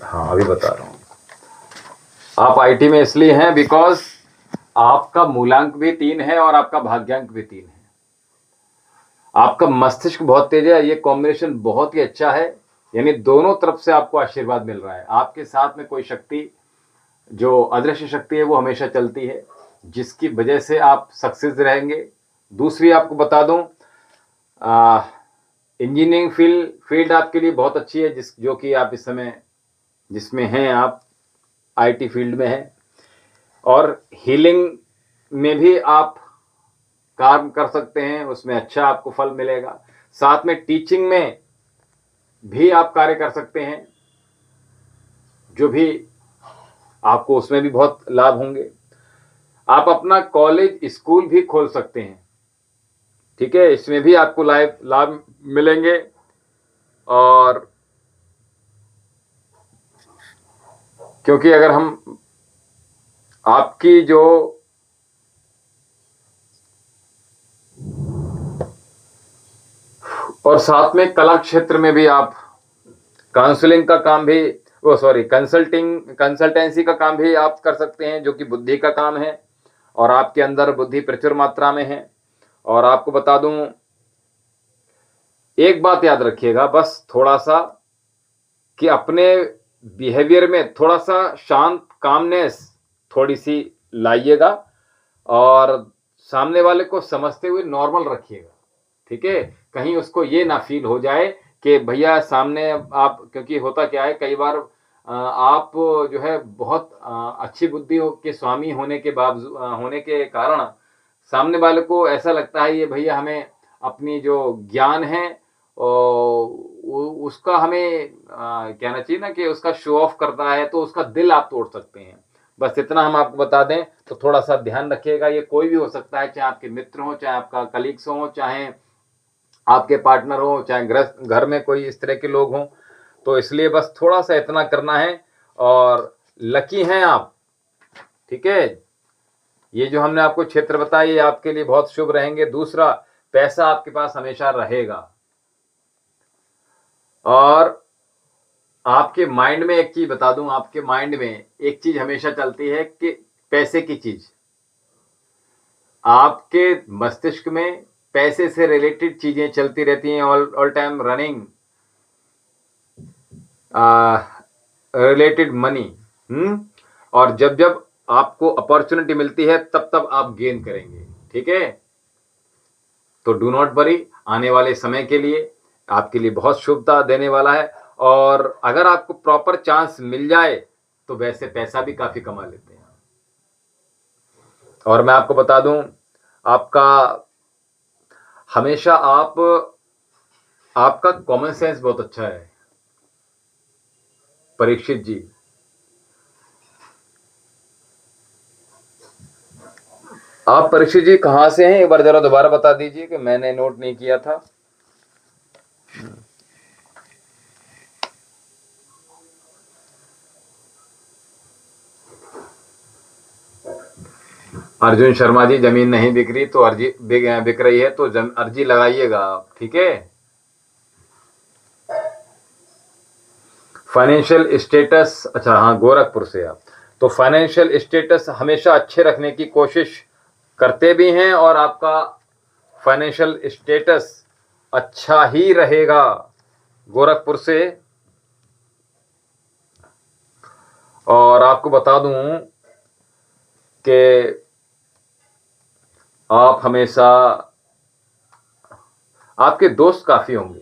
हाँ, अभी बता रहा हूं। आप आईटी में इसलिए हैं बिकॉज आपका मूलांक भी 3 है और आपका भाग्यांक भी 3 है। आपका मस्तिष्क बहुत तेज है, ये कॉम्बिनेशन बहुत ही अच्छा है, यानी दोनों तरफ से आपको आशीर्वाद मिल रहा है। आपके साथ में कोई शक्ति, जो अदृश्य शक्ति है, वो हमेशा चलती है, जिसकी वजह से आप सक्सेस रहेंगे। दूसरी आपको बता दूं, इंजीनियरिंग फील्ड आपके लिए बहुत अच्छी है, जो कि आप इस समय जिसमें हैं, आप आईटी फील्ड में हैं। और हीलिंग में भी आप काम कर सकते हैं, उसमें अच्छा आपको फल मिलेगा। साथ में टीचिंग में भी आप कार्य कर सकते हैं, जो भी आपको उसमें भी बहुत लाभ होंगे। आप अपना कॉलेज स्कूल भी खोल सकते हैं, ठीक है, इसमें भी आपको लाभ मिलेंगे। और क्योंकि अगर हम आपकी जो और साथ में कला क्षेत्र में भी आप काउंसलिंग का काम भी, वो सॉरी कंसल्टेंसी का काम भी आप कर सकते हैं, जो कि बुद्धि का काम है, और आपके अंदर बुद्धि प्रचुर मात्रा में है। और आपको बता दूं, एक बात याद रखिएगा बस थोड़ा सा, कि अपने बिहेवियर में थोड़ा सा शांत, कामनेस थोड़ी सी लाइएगा, और सामने वाले को समझते हुए नॉर्मल रखिएगा, ठीक है। कहीं उसको ये ना फील हो जाए कि भैया सामने आप, क्योंकि होता क्या है कई बार, आप जो है बहुत अच्छी बुद्धि के स्वामी होने के बावजूद, होने के कारण सामने वाले को ऐसा लगता है ये भैया हमें अपनी जो ज्ञान है उसका हमें कहना चाहिए ना कि उसका शो ऑफ करता है, तो उसका दिल आप तोड़ सकते हैं। बस इतना हम आपको बता दें, तो थोड़ा सा ध्यान रखिएगा। ये कोई भी हो सकता है, चाहे आपके मित्र हो, चाहे आपका कलीग्स हो, चाहे आपके पार्टनर हो, चाहे घर में कोई इस तरह के लोग हों। तो इसलिए बस थोड़ा सा इतना करना है, और लकी हैं आप, ठीक है। ये जो हमने आपको क्षेत्र बताया, ये आपके लिए बहुत शुभ रहेंगे। दूसरा, पैसा आपके पास हमेशा रहेगा। और आपके माइंड में एक चीज बता दूं, आपके माइंड में एक चीज हमेशा चलती है कि पैसे की चीज, आपके मस्तिष्क में पैसे से रिलेटेड चीजें चलती रहती हैं, all time running related money. और जब जब आपको अपॉर्चुनिटी मिलती है, तब तब आप गेन करेंगे, ठीक है। तो डू नॉट वरी, आने वाले समय के लिए आपके लिए बहुत शुभता देने वाला है। और अगर आपको प्रॉपर चांस मिल जाए, तो वैसे पैसा भी काफी कमा लेते हैं। और मैं आपको बता दूं, आपका हमेशा आपका कॉमन सेंस बहुत अच्छा है परीक्षित जी। आप परीक्षित जी कहाँ से हैं, एक बार जरा दोबारा बता दीजिए कि मैंने नोट नहीं किया था। अर्जुन शर्मा जी, जमीन नहीं बिक रही तो अर्जी बिक रही है तो अर्जी लगाइएगा आप, ठीक है। फाइनेंशियल स्टेटस, अच्छा हाँ, गोरखपुर से आप, तो फाइनेंशियल स्टेटस हमेशा अच्छे रखने की कोशिश करते भी हैं और आपका फाइनेंशियल स्टेटस अच्छा ही रहेगा गोरखपुर से। और आपको बता दूं कि आप हमेशा, आपके दोस्त काफी होंगे,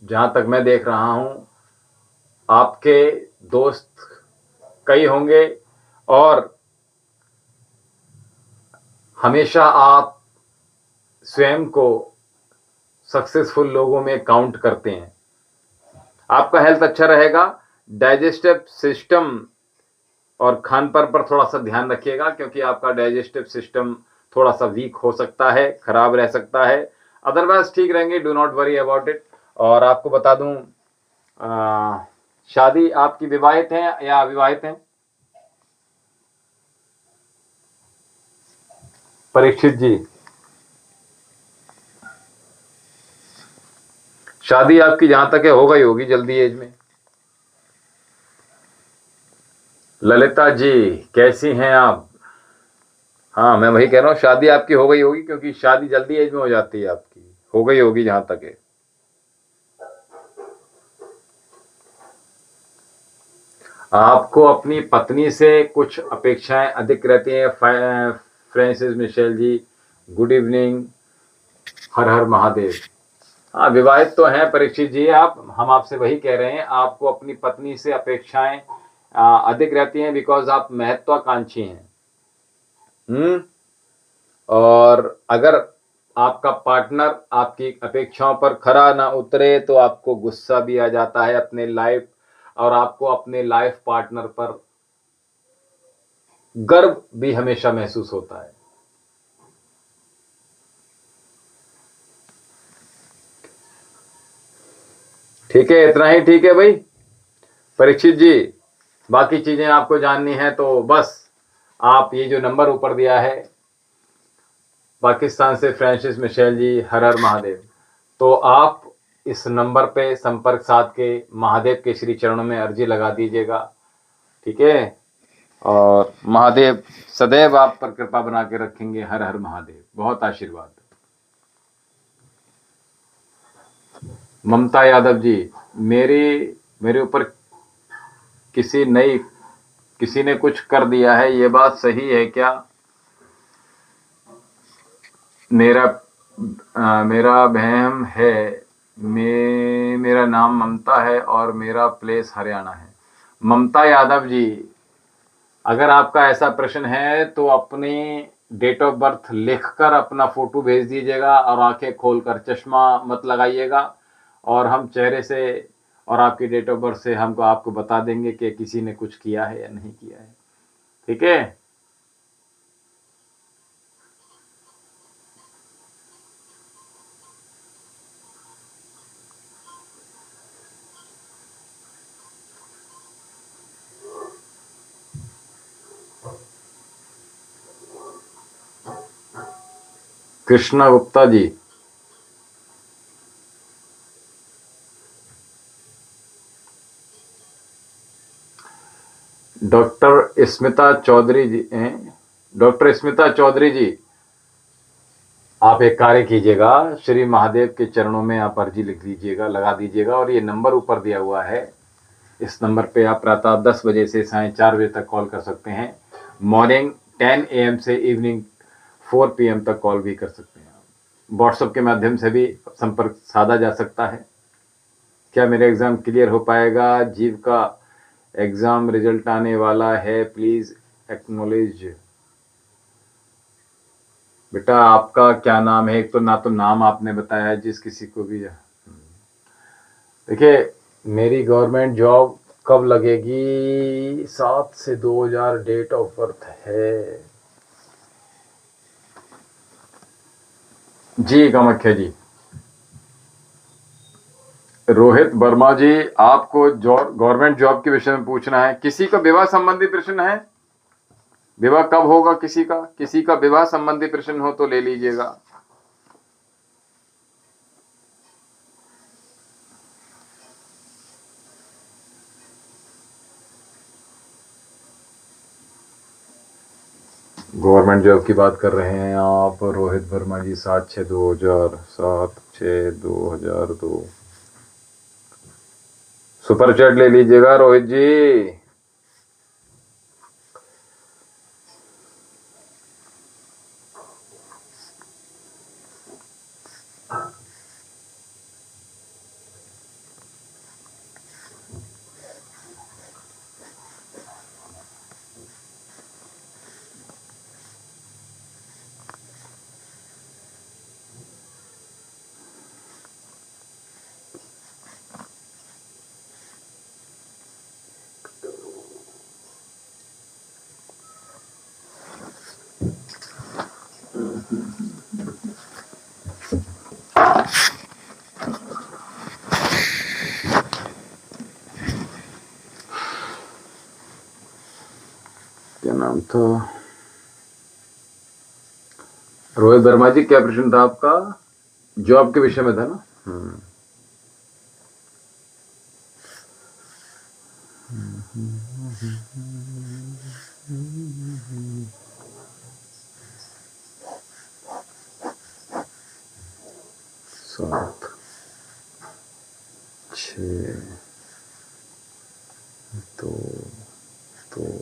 जहां तक मैं देख रहा हूं आपके दोस्त कई होंगे और हमेशा आप स्वयं को सक्सेसफुल लोगों में काउंट करते हैं। आपका हेल्थ अच्छा रहेगा, डाइजेस्टिव सिस्टम और खान पान पर थोड़ा सा ध्यान रखिएगा, क्योंकि आपका डाइजेस्टिव सिस्टम थोड़ा सा वीक हो सकता है, खराब रह सकता है। अदरवाइज ठीक रहेंगे, do not worry about it. और आपको बता दूं, शादी आपकी विवाहित हैं या अविवाहित हैं? परीक्षित जी, शादी आपकी जहां तक है हो गई होगी जल्दी एज में। ललिता जी कैसी हैं आप? हाँ मैं वही कह रहा हूँ, शादी आपकी हो गई होगी, क्योंकि शादी जल्दी एज में हो जाती है, आपकी हो गई होगी जहां तक है। आपको अपनी पत्नी से कुछ अपेक्षाएं अधिक रहती हैं। फ्रांसिस मिशेल जी, गुड इवनिंग, हर हर महादेव। हाँ विवाहित तो हैं परीक्षित जी आप, हम आपसे वही कह रहे हैं, आपको अपनी पत्नी से अपेक्षाएं अधिक रहती हैं, बिकॉज आप महत्वाकांक्षी हैं। और अगर आपका पार्टनर आपकी अपेक्षाओं पर खरा ना उतरे तो आपको गुस्सा भी आ जाता है अपने लाइफ, और आपको अपने लाइफ पार्टनर पर गर्व भी हमेशा महसूस होता है। ठीक है, इतना ही ठीक है भाई परीक्षित जी। बाकी चीजें आपको जाननी है तो बस आप ये जो नंबर ऊपर दिया है, पाकिस्तान से फ्रांसिस मिशेल जी, हर हर महादेव, तो आप इस नंबर पे संपर्क साध के महादेव के श्री चरणों में अर्जी लगा दीजिएगा, ठीक है। और महादेव सदैव आप पर कृपा बना के रखेंगे। हर हर महादेव, बहुत आशीर्वाद। ममता यादव जी, मेरे ऊपर किसी ने कुछ कर दिया है, ये बात सही है क्या? मेरा बहम है, मेरा नाम ममता है और मेरा प्लेस हरियाणा है। ममता यादव जी, अगर आपका ऐसा प्रश्न है तो अपनी डेट ऑफ बर्थ लिखकर अपना फोटो भेज दीजिएगा, और आंखें खोलकर, चश्मा मत लगाइएगा, और हम चेहरे से और आपकी डेट ऑफ बर्थ से हमको आपको बता देंगे कि किसी ने कुछ किया है या नहीं किया है, ठीक है। कृष्णा गुप्ता जी, डॉक्टर स्मिता चौधरी जी, डॉक्टर स्मिता चौधरी जी, आप एक कार्य कीजिएगा, श्री महादेव के चरणों में आप अर्जी लिख दीजिएगा, लगा दीजिएगा, और ये नंबर ऊपर दिया हुआ है, इस नंबर पे आप प्रातः 10 बजे से साढ़े 4 बजे तक कॉल कर सकते हैं। मॉर्निंग 10 AM से इवनिंग 4 PM तक कॉल भी कर सकते हैं। व्हाट्सएप के माध्यम से भी संपर्क साधा जा सकता है। क्या मेरा एग्ज़ाम क्लियर हो पाएगा? जीव का एग्ज़ाम रिजल्ट आने वाला है, प्लीज़ एक्नॉलेज। बेटा आपका क्या नाम है? एक तो ना तो नाम आपने बताया, जिस किसी को भी। देखिए, मेरी गवर्नमेंट जॉब कब लगेगी? 7 से 2000 डेट ऑफ बर्थ है। जी कामाख्या जी। रोहित वर्मा जी, आपको गवर्नमेंट जॉब के विषय में पूछना है। किसी का विवाह संबंधी प्रश्न है? विवाह कब होगा? किसी का विवाह संबंधी प्रश्न हो तो ले लीजिएगा। गवर्नमेंट जॉब की बात कर रहे हैं आप रोहित वर्मा जी। 7/6/2000, 7/6/2002। सुपर चैट ले लीजिएगा रोहित जी। क्या नाम था? रोहित वर्मा जी, क्या प्रश्न था आपका? जॉब के विषय में था ना? 7/6/2002।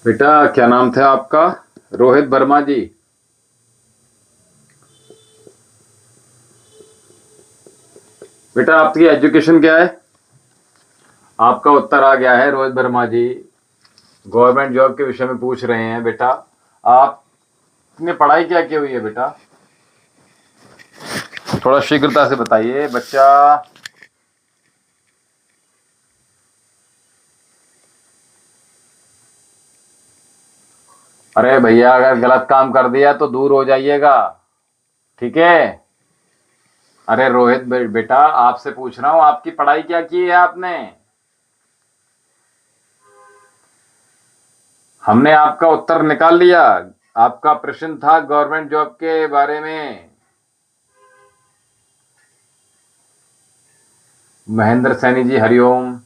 बेटा क्या नाम था आपका? रोहित वर्मा जी। बेटा आपकी एजुकेशन क्या है? आपका उत्तर आ गया है रोहित वर्मा जी। गवर्नमेंट जॉब के विषय में पूछ रहे हैं बेटा। आपने पढ़ाई क्या की हुई है बेटा? थोड़ा शीघ्रता से बताइए बच्चा। अरे भैया, अगर गलत काम कर दिया तो दूर हो जाइएगा, ठीक है? अरे रोहित बेटा, आपसे पूछ रहा हूं, आपकी पढ़ाई क्या की है आपने? हमने आपका उत्तर निकाल लिया। आपका प्रश्न था गवर्नमेंट जॉब के बारे में। महेंद्र सैनी जी, हरिओम।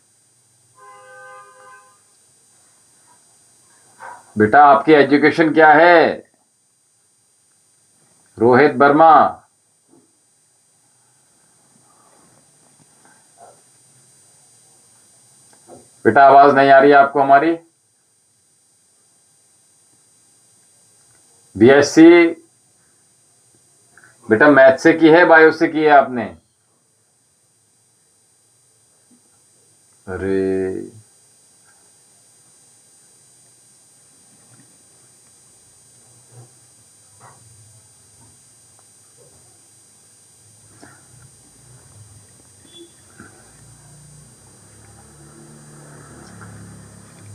बेटा आपकी एजुकेशन क्या है? रोहित वर्मा। बेटा आवाज नहीं आ रही आपको हमारी? बीएससी बेटा मैथ से की है, बायो से की है आपने? अरे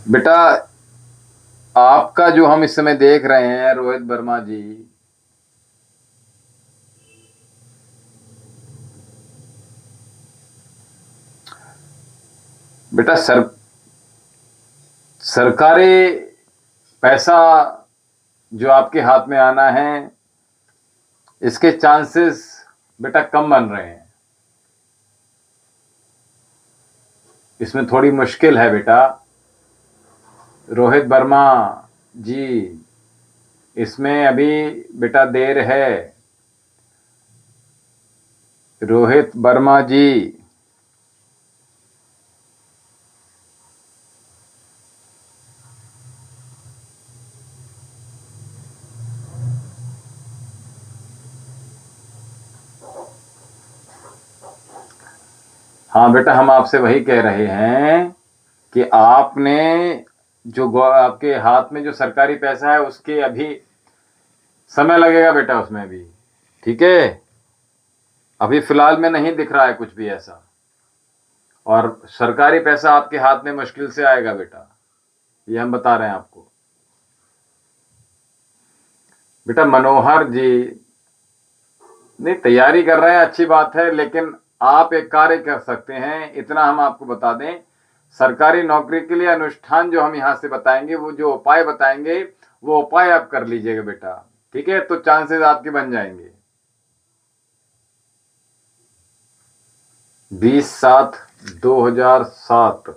बेटा, आपका जो हम इस समय देख रहे हैं रोहित वर्मा जी, बेटा सरकारी पैसा जो आपके हाथ में आना है, इसके चांसेस बेटा कम बन रहे हैं। इसमें थोड़ी मुश्किल है बेटा। रोहित वर्मा जी, इसमें अभी बेटा देर है। रोहित वर्मा जी, हाँ बेटा, हम आपसे वही कह रहे हैं कि आपने जो आपके हाथ में जो सरकारी पैसा है उसके अभी समय लगेगा बेटा उसमें भी, ठीक है। अभी फिलहाल में नहीं दिख रहा है कुछ भी ऐसा, और सरकारी पैसा आपके हाथ में मुश्किल से आएगा बेटा, ये हम बता रहे हैं आपको। बेटा मनोहर जी, नहीं तैयारी कर रहे हैं अच्छी बात है, लेकिन आप एक कार्य कर सकते हैं, इतना हम आपको बता दें, सरकारी नौकरी के लिए अनुष्ठान जो हम यहां से बताएंगे, वो जो उपाय बताएंगे वो उपाय आप कर लीजिएगा बेटा, ठीक है, तो चांसेस आपके बन जाएंगे। 20/7/2007।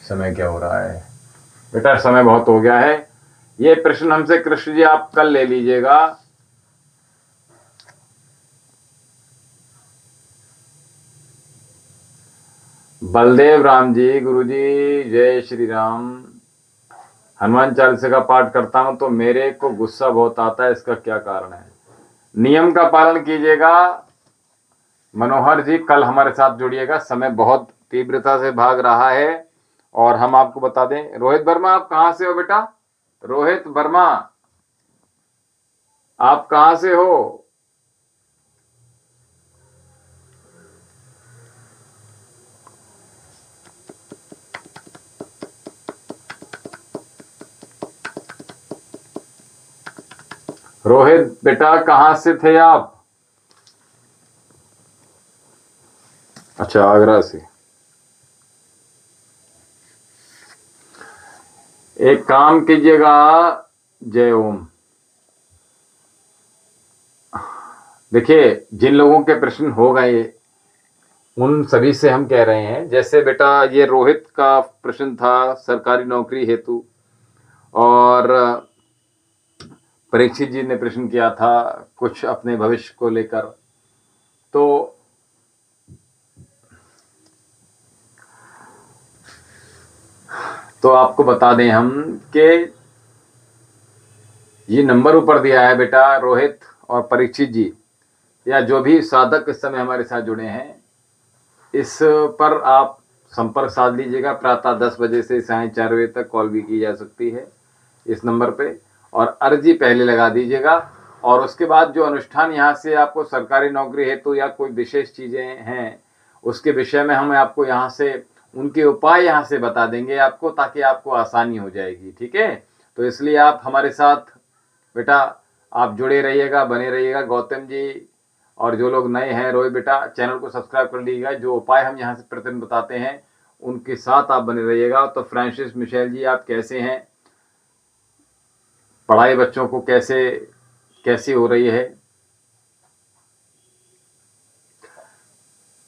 समय क्या हो रहा है बेटा? समय बहुत हो गया है। ये प्रश्न हमसे कृष्ण जी आप कल ले लीजिएगा। बलदेव राम जी, गुरुजी जय श्री राम। हनुमान चालीसा का पाठ करता हूं तो मेरे को गुस्सा बहुत आता है, इसका क्या कारण है? नियम का पालन कीजिएगा। मनोहर जी कल हमारे साथ जुड़िएगा, समय बहुत तीव्रता से भाग रहा है और हम आपको बता दें। रोहित वर्मा आप कहां से हो बेटा? रोहित वर्मा आप कहां से हो? रोहित बेटा कहां से थे आप? अच्छा, आगरा से। एक काम कीजिएगा, जय ओम। देखिए, जिन लोगों के प्रश्न हो गए उन सभी से हम कह रहे हैं, जैसे बेटा ये रोहित का प्रश्न था सरकारी नौकरी हेतु, और परीक्षित जी ने प्रश्न किया था कुछ अपने भविष्य को लेकर। तो आपको बता दें हम कि ये नंबर ऊपर दिया है बेटा, रोहित और परीक्षित जी या जो भी साधक इस समय हमारे साथ जुड़े हैं, इस पर आप संपर्क साध लीजिएगा। प्रातः 10 बजे से साढ़े 4 बजे तक कॉल भी की जा सकती है इस नंबर पे, और अर्जी पहले लगा दीजिएगा। और उसके बाद जो अनुष्ठान यहाँ से आपको सरकारी नौकरी हेतु या कोई विशेष चीज़ें हैं उसके विषय में हम आपको यहाँ से उनके उपाय यहाँ से बता देंगे आपको, ताकि आपको आसानी हो जाएगी, ठीक है। तो इसलिए आप हमारे साथ बेटा आप जुड़े रहिएगा, बने रहिएगा। गौतम जी और जो लोग नए हैं, रोहित बेटा चैनल को सब्सक्राइब कर लीजिएगा। जो उपाय हम यहाँ से प्रतिदिन बताते हैं उनके साथ आप बने रहिएगा। तो फ्रांसिस मिशेल जी आप कैसे हैं? पढ़ाई बच्चों को कैसी हो रही है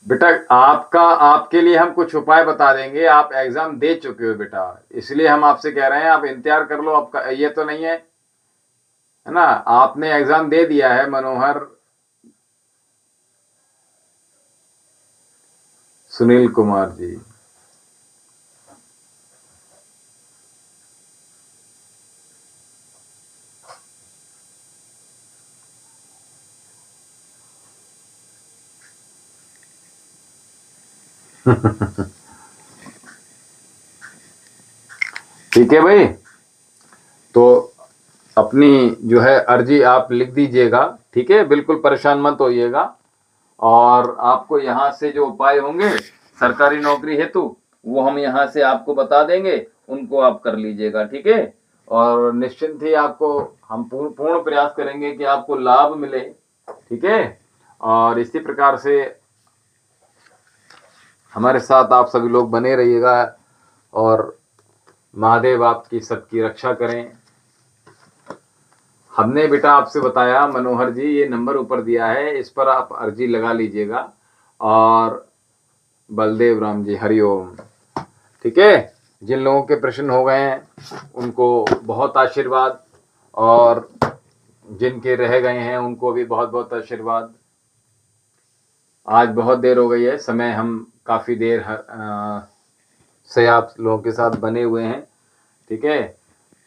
बेटा? आपके लिए हम कुछ उपाय बता देंगे। आप एग्जाम दे चुके हो बेटा, इसलिए हम आपसे कह रहे हैं आप इंतजार कर लो। आपका ये तो नहीं है ना, आपने एग्जाम दे दिया है मनोहर। सुनील कुमार जी ठीक है भाई, तो अपनी जो है अर्जी आप लिख दीजिएगा, ठीक है, बिल्कुल परेशान मत होइएगा। और आपको यहाँ से जो उपाय होंगे सरकारी नौकरी हेतु वो हम यहाँ से आपको बता देंगे, उनको आप कर लीजिएगा, ठीक है। और निश्चिंत ही आपको हम पूर्ण प्रयास करेंगे कि आपको लाभ मिले, ठीक है। और इसी प्रकार से हमारे साथ आप सभी लोग बने रहिएगा और महादेव आपकी सबकी रक्षा करें। हमने बेटा आपसे बताया मनोहर जी, ये नंबर ऊपर दिया है, इस पर आप अर्जी लगा लीजिएगा। और बलदेव राम जी, हरिओम। ठीक है, जिन लोगों के प्रश्न हो गए हैं उनको बहुत आशीर्वाद, और जिनके रह गए हैं उनको भी बहुत बहुत आशीर्वाद। आज बहुत देर हो गई है, समय हम काफ़ी देर से आप लोगों के साथ बने हुए हैं। ठीक है,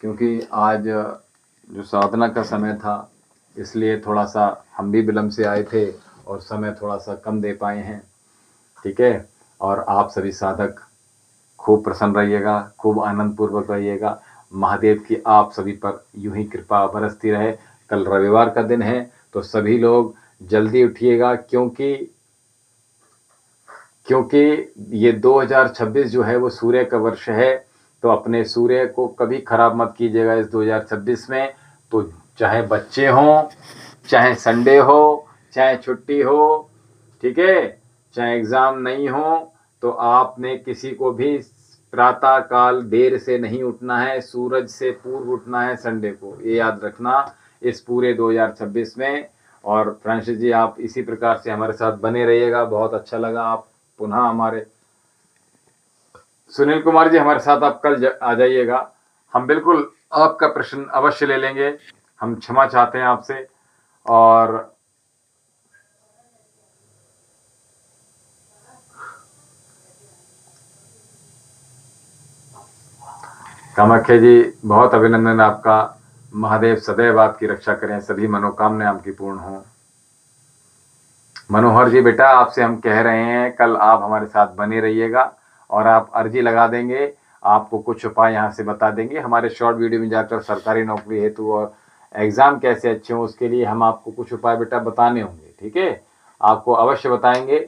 क्योंकि आज जो साधना का समय था इसलिए थोड़ा सा हम भी विलम्ब से आए थे और समय थोड़ा सा कम दे पाए हैं। ठीक है, और आप सभी साधक खूब प्रसन्न रहिएगा, खूब आनंद पूर्वक रहिएगा। महादेव की आप सभी पर यूं ही कृपा बरसती रहे। कल रविवार का दिन है तो सभी लोग जल्दी उठिएगा, क्योंकि ये 2026 जो है वो सूर्य का वर्ष है। तो अपने सूर्य को कभी खराब मत कीजिएगा इस 2026 में। तो चाहे बच्चे हों, चाहे संडे हो, चाहे छुट्टी हो, ठीक है, चाहे एग्ज़ाम नहीं हो, तो आपने किसी को भी प्रातः काल देर से नहीं उठना है, सूरज से पूर्व उठना है संडे को, ये याद रखना इस पूरे 2026 में। और फ्रांसिस जी, आप इसी प्रकार से हमारे साथ बने रहिएगा। बहुत अच्छा लगा आप पुनः हमारे। सुनील कुमार जी, हमारे साथ आप कल आ जाइएगा, हम बिल्कुल आपका प्रश्न अवश्य ले लेंगे। हम क्षमा चाहते हैं आपसे। और कामाख्या जी, बहुत अभिनंदन आपका। महादेव सदैव आपकी रक्षा करें, सभी मनोकामनाएं आपकी पूर्ण हों। मनोहर जी बेटा, आपसे हम कह रहे हैं कल आप हमारे साथ बने रहिएगा और आप अर्जी लगा देंगे। आपको कुछ उपाय यहाँ से बता देंगे हमारे शॉर्ट वीडियो में जाकर। सरकारी नौकरी हेतु और एग्ज़ाम कैसे अच्छे हों उसके लिए हम आपको कुछ उपाय बेटा बताने होंगे। ठीक है, आपको अवश्य बताएंगे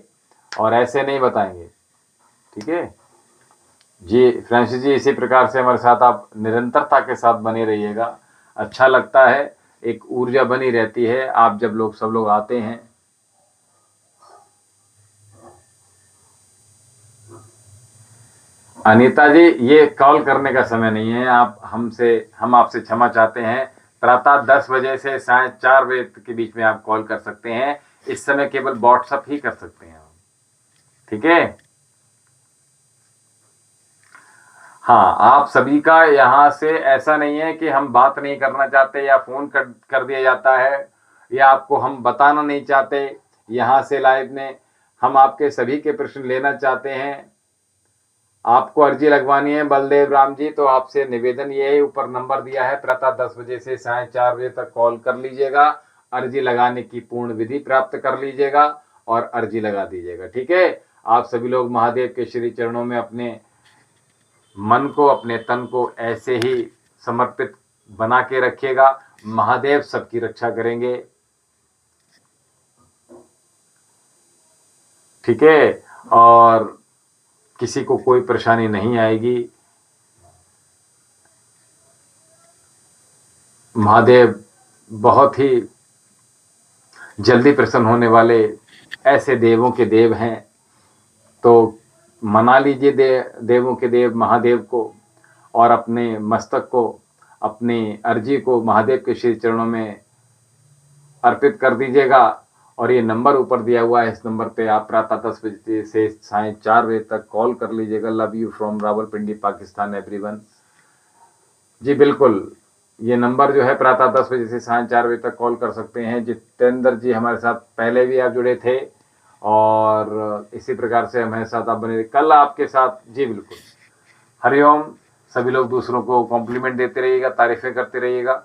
और ऐसे नहीं बताएंगे। ठीक है जी, फ्रांसिस जी, इसी प्रकार से हमारे साथ आप निरंतरता के साथ बने रहिएगा। अच्छा लगता है, एक ऊर्जा बनी रहती है आप जब सब लोग आते हैं। अनीता जी, ये कॉल करने का समय नहीं है। हम आपसे क्षमा चाहते हैं। प्रातः 10 बजे से साढ़े 4 बजे के बीच में आप कॉल कर सकते हैं। इस समय केवल व्हाट्सअप ही कर सकते हैं। ठीक है, हाँ, आप सभी का यहाँ से ऐसा नहीं है कि हम बात नहीं करना चाहते या फोन कर दिया जाता है या आपको हम बताना नहीं चाहते। यहाँ से लाइव में हम आपके सभी के प्रश्न लेना चाहते हैं। आपको अर्जी लगवानी है बलदेव राम जी, तो आपसे निवेदन ये है, ऊपर नंबर दिया है, प्रातः 10 बजे से साढ़े 4 बजे तक कॉल कर लीजिएगा। अर्जी लगाने की पूर्ण विधि प्राप्त कर लीजिएगा और अर्जी लगा दीजिएगा। ठीक है, आप सभी लोग महादेव के श्री चरणों में अपने मन को, अपने तन को ऐसे ही समर्पित बना के रखिएगा। महादेव सबकी रक्षा करेंगे। ठीक है, और किसी को कोई परेशानी नहीं आएगी। महादेव बहुत ही जल्दी प्रसन्न होने वाले ऐसे देवों के देव हैं। तो मना लीजिए देवों के देव महादेव को और अपने मस्तक को, अपनी अर्जी को महादेव के श्री चरणों में अर्पित कर दीजिएगा। और ये नंबर ऊपर दिया हुआ है, इस नंबर पे आप प्रातः 10 बजे से साढ़े 4 बजे तक कॉल कर लीजिएगा। Love you from Rawalpindi, Pakistan everyone. जी बिल्कुल, ये नंबर जो है प्रातः 10 बजे से साढ़े 4 बजे तक कॉल कर सकते हैं। जितेंद्र जी, हमारे साथ पहले भी आप जुड़े थे और इसी प्रकार से हमारे साथ आप बने कल आपके साथ। जी बिल्कुल, हरिओम। सभी लोग दूसरों को कॉम्प्लीमेंट देते रहिएगा, तारीफें करते रहिएगा।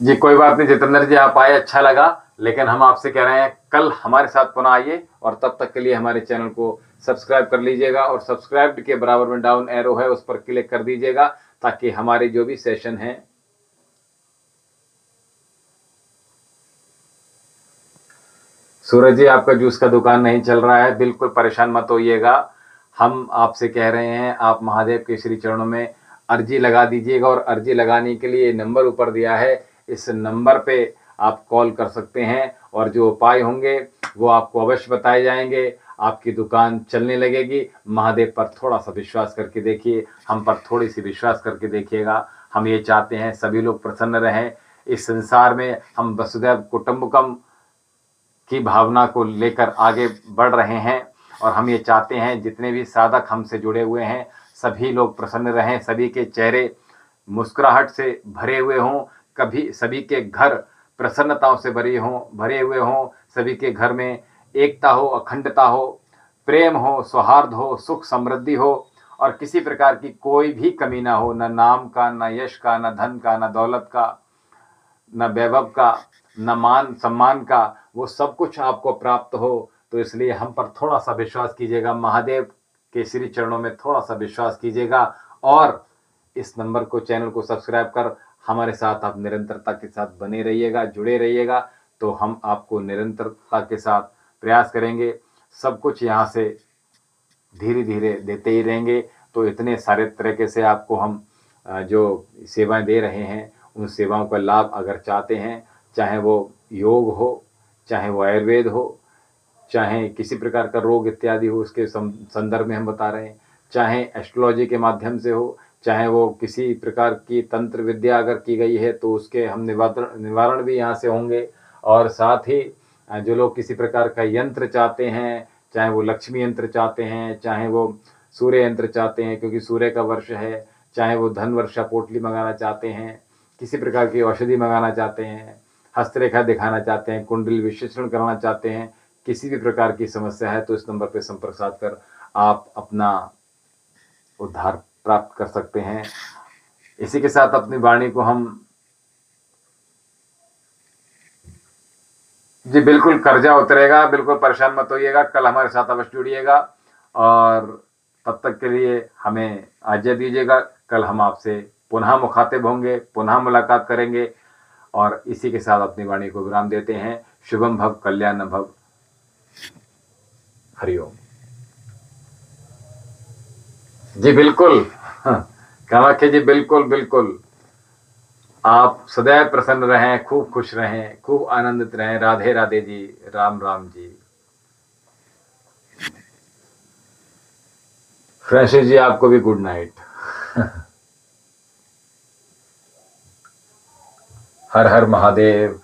जी कोई बात नहीं जितेंद्र जी, आप आए, अच्छा लगा। लेकिन हम आपसे कह रहे हैं कल हमारे साथ पुनः आइए और तब तक के लिए हमारे चैनल को सब्सक्राइब कर लीजिएगा और सब्सक्राइब के बराबर में डाउन एरो है, उस पर क्लिक कर दीजिएगा ताकि हमारे जो भी सेशन हैं। सूरज जी, आपका जूस का दुकान नहीं चल रहा है, बिल्कुल परेशान मत होइएगा। हम आपसे कह रहे हैं, आप महादेव के श्री चरणों में अर्जी लगा दीजिएगा। और अर्जी लगाने के लिए नंबर ऊपर दिया है, इस नंबर पे आप कॉल कर सकते हैं और जो उपाय होंगे वो आपको अवश्य बताए जाएंगे। आपकी दुकान चलने लगेगी। महादेव पर थोड़ा सा विश्वास करके देखिए, हम पर थोड़ी सी विश्वास करके देखिएगा। हम ये चाहते हैं सभी लोग प्रसन्न रहें। इस संसार में हम वसुधैव कुटुंबकम की भावना को लेकर आगे बढ़ रहे हैं और हम ये चाहते हैं जितने भी साधक हमसे जुड़े हुए हैं सभी लोग प्रसन्न रहें, सभी के चेहरे मुस्कुराहट से भरे हुए हों, कभी सभी के घर प्रसन्नताओं से भरे हुए हों, सभी के घर में एकता हो, अखंडता हो, प्रेम हो, सौहार्द हो, सुख समृद्धि हो और किसी प्रकार की कोई भी कमी ना हो, न नाम का, न यश का, न धन का, न दौलत का, न वैभव का, न मान सम्मान का, वो सब कुछ आपको प्राप्त हो। तो इसलिए हम पर थोड़ा सा विश्वास कीजिएगा, महादेव के श्री चरणों में थोड़ा सा विश्वास कीजिएगा और इस नंबर को, चैनल को सब्सक्राइब कर हमारे साथ आप निरंतरता के साथ बने रहिएगा, जुड़े रहिएगा। तो हम आपको निरंतरता के साथ प्रयास करेंगे, सब कुछ यहाँ से धीरे धीरे देते ही रहेंगे। तो इतने सारे तरीके से आपको हम जो सेवाएं दे रहे हैं उन सेवाओं का लाभ अगर चाहते हैं, चाहे वो योग हो, चाहे वो आयुर्वेद हो, चाहे किसी प्रकार का रोग इत्यादि हो उसके संदर्भ में हम बता रहे हैं, चाहे एस्ट्रोलॉजी के माध्यम से हो, चाहे वो किसी प्रकार की तंत्र विद्या अगर की गई है तो उसके हम निवारण भी यहाँ से होंगे। और साथ ही जो लोग किसी प्रकार का यंत्र चाहते हैं, चाहे वो लक्ष्मी यंत्र चाहते हैं, चाहे वो सूर्य यंत्र चाहते हैं क्योंकि सूर्य का वर्ष है, चाहे वो धन वर्षा पोटली मंगाना चाहते हैं, किसी प्रकार की औषधि मंगाना चाहते हैं, हस्तरेखा दिखाना चाहते हैं, कुंडली विश्लेषण कराना चाहते हैं, किसी भी प्रकार की समस्या है तो इस नंबर पर संपर्क साध कर आप अपना उद्धार प्राप्त कर सकते हैं। इसी के साथ अपनी वाणी को हम जी बिल्कुल कर्जा उतरेगा, बिल्कुल परेशान मत होइएगा, कल हमारे साथ अवश्य जुड़िएगा और तब तक के लिए हमें आज्ञा दीजिएगा। कल हम आपसे पुनः मुखातिब होंगे, पुनः मुलाकात करेंगे और इसी के साथ अपनी वाणी को विराम देते हैं। शुभम भव, कल्याण भव, हरिओम। जी बिल्कुल, कामाख्या जी बिल्कुल बिल्कुल, आप सदैव प्रसन्न रहें, खूब खुश रहें, खूब आनंदित रहें। राधे राधे जी, राम राम जी। फ्रेंसिस जी आपको भी गुड नाइट। हर हर महादेव।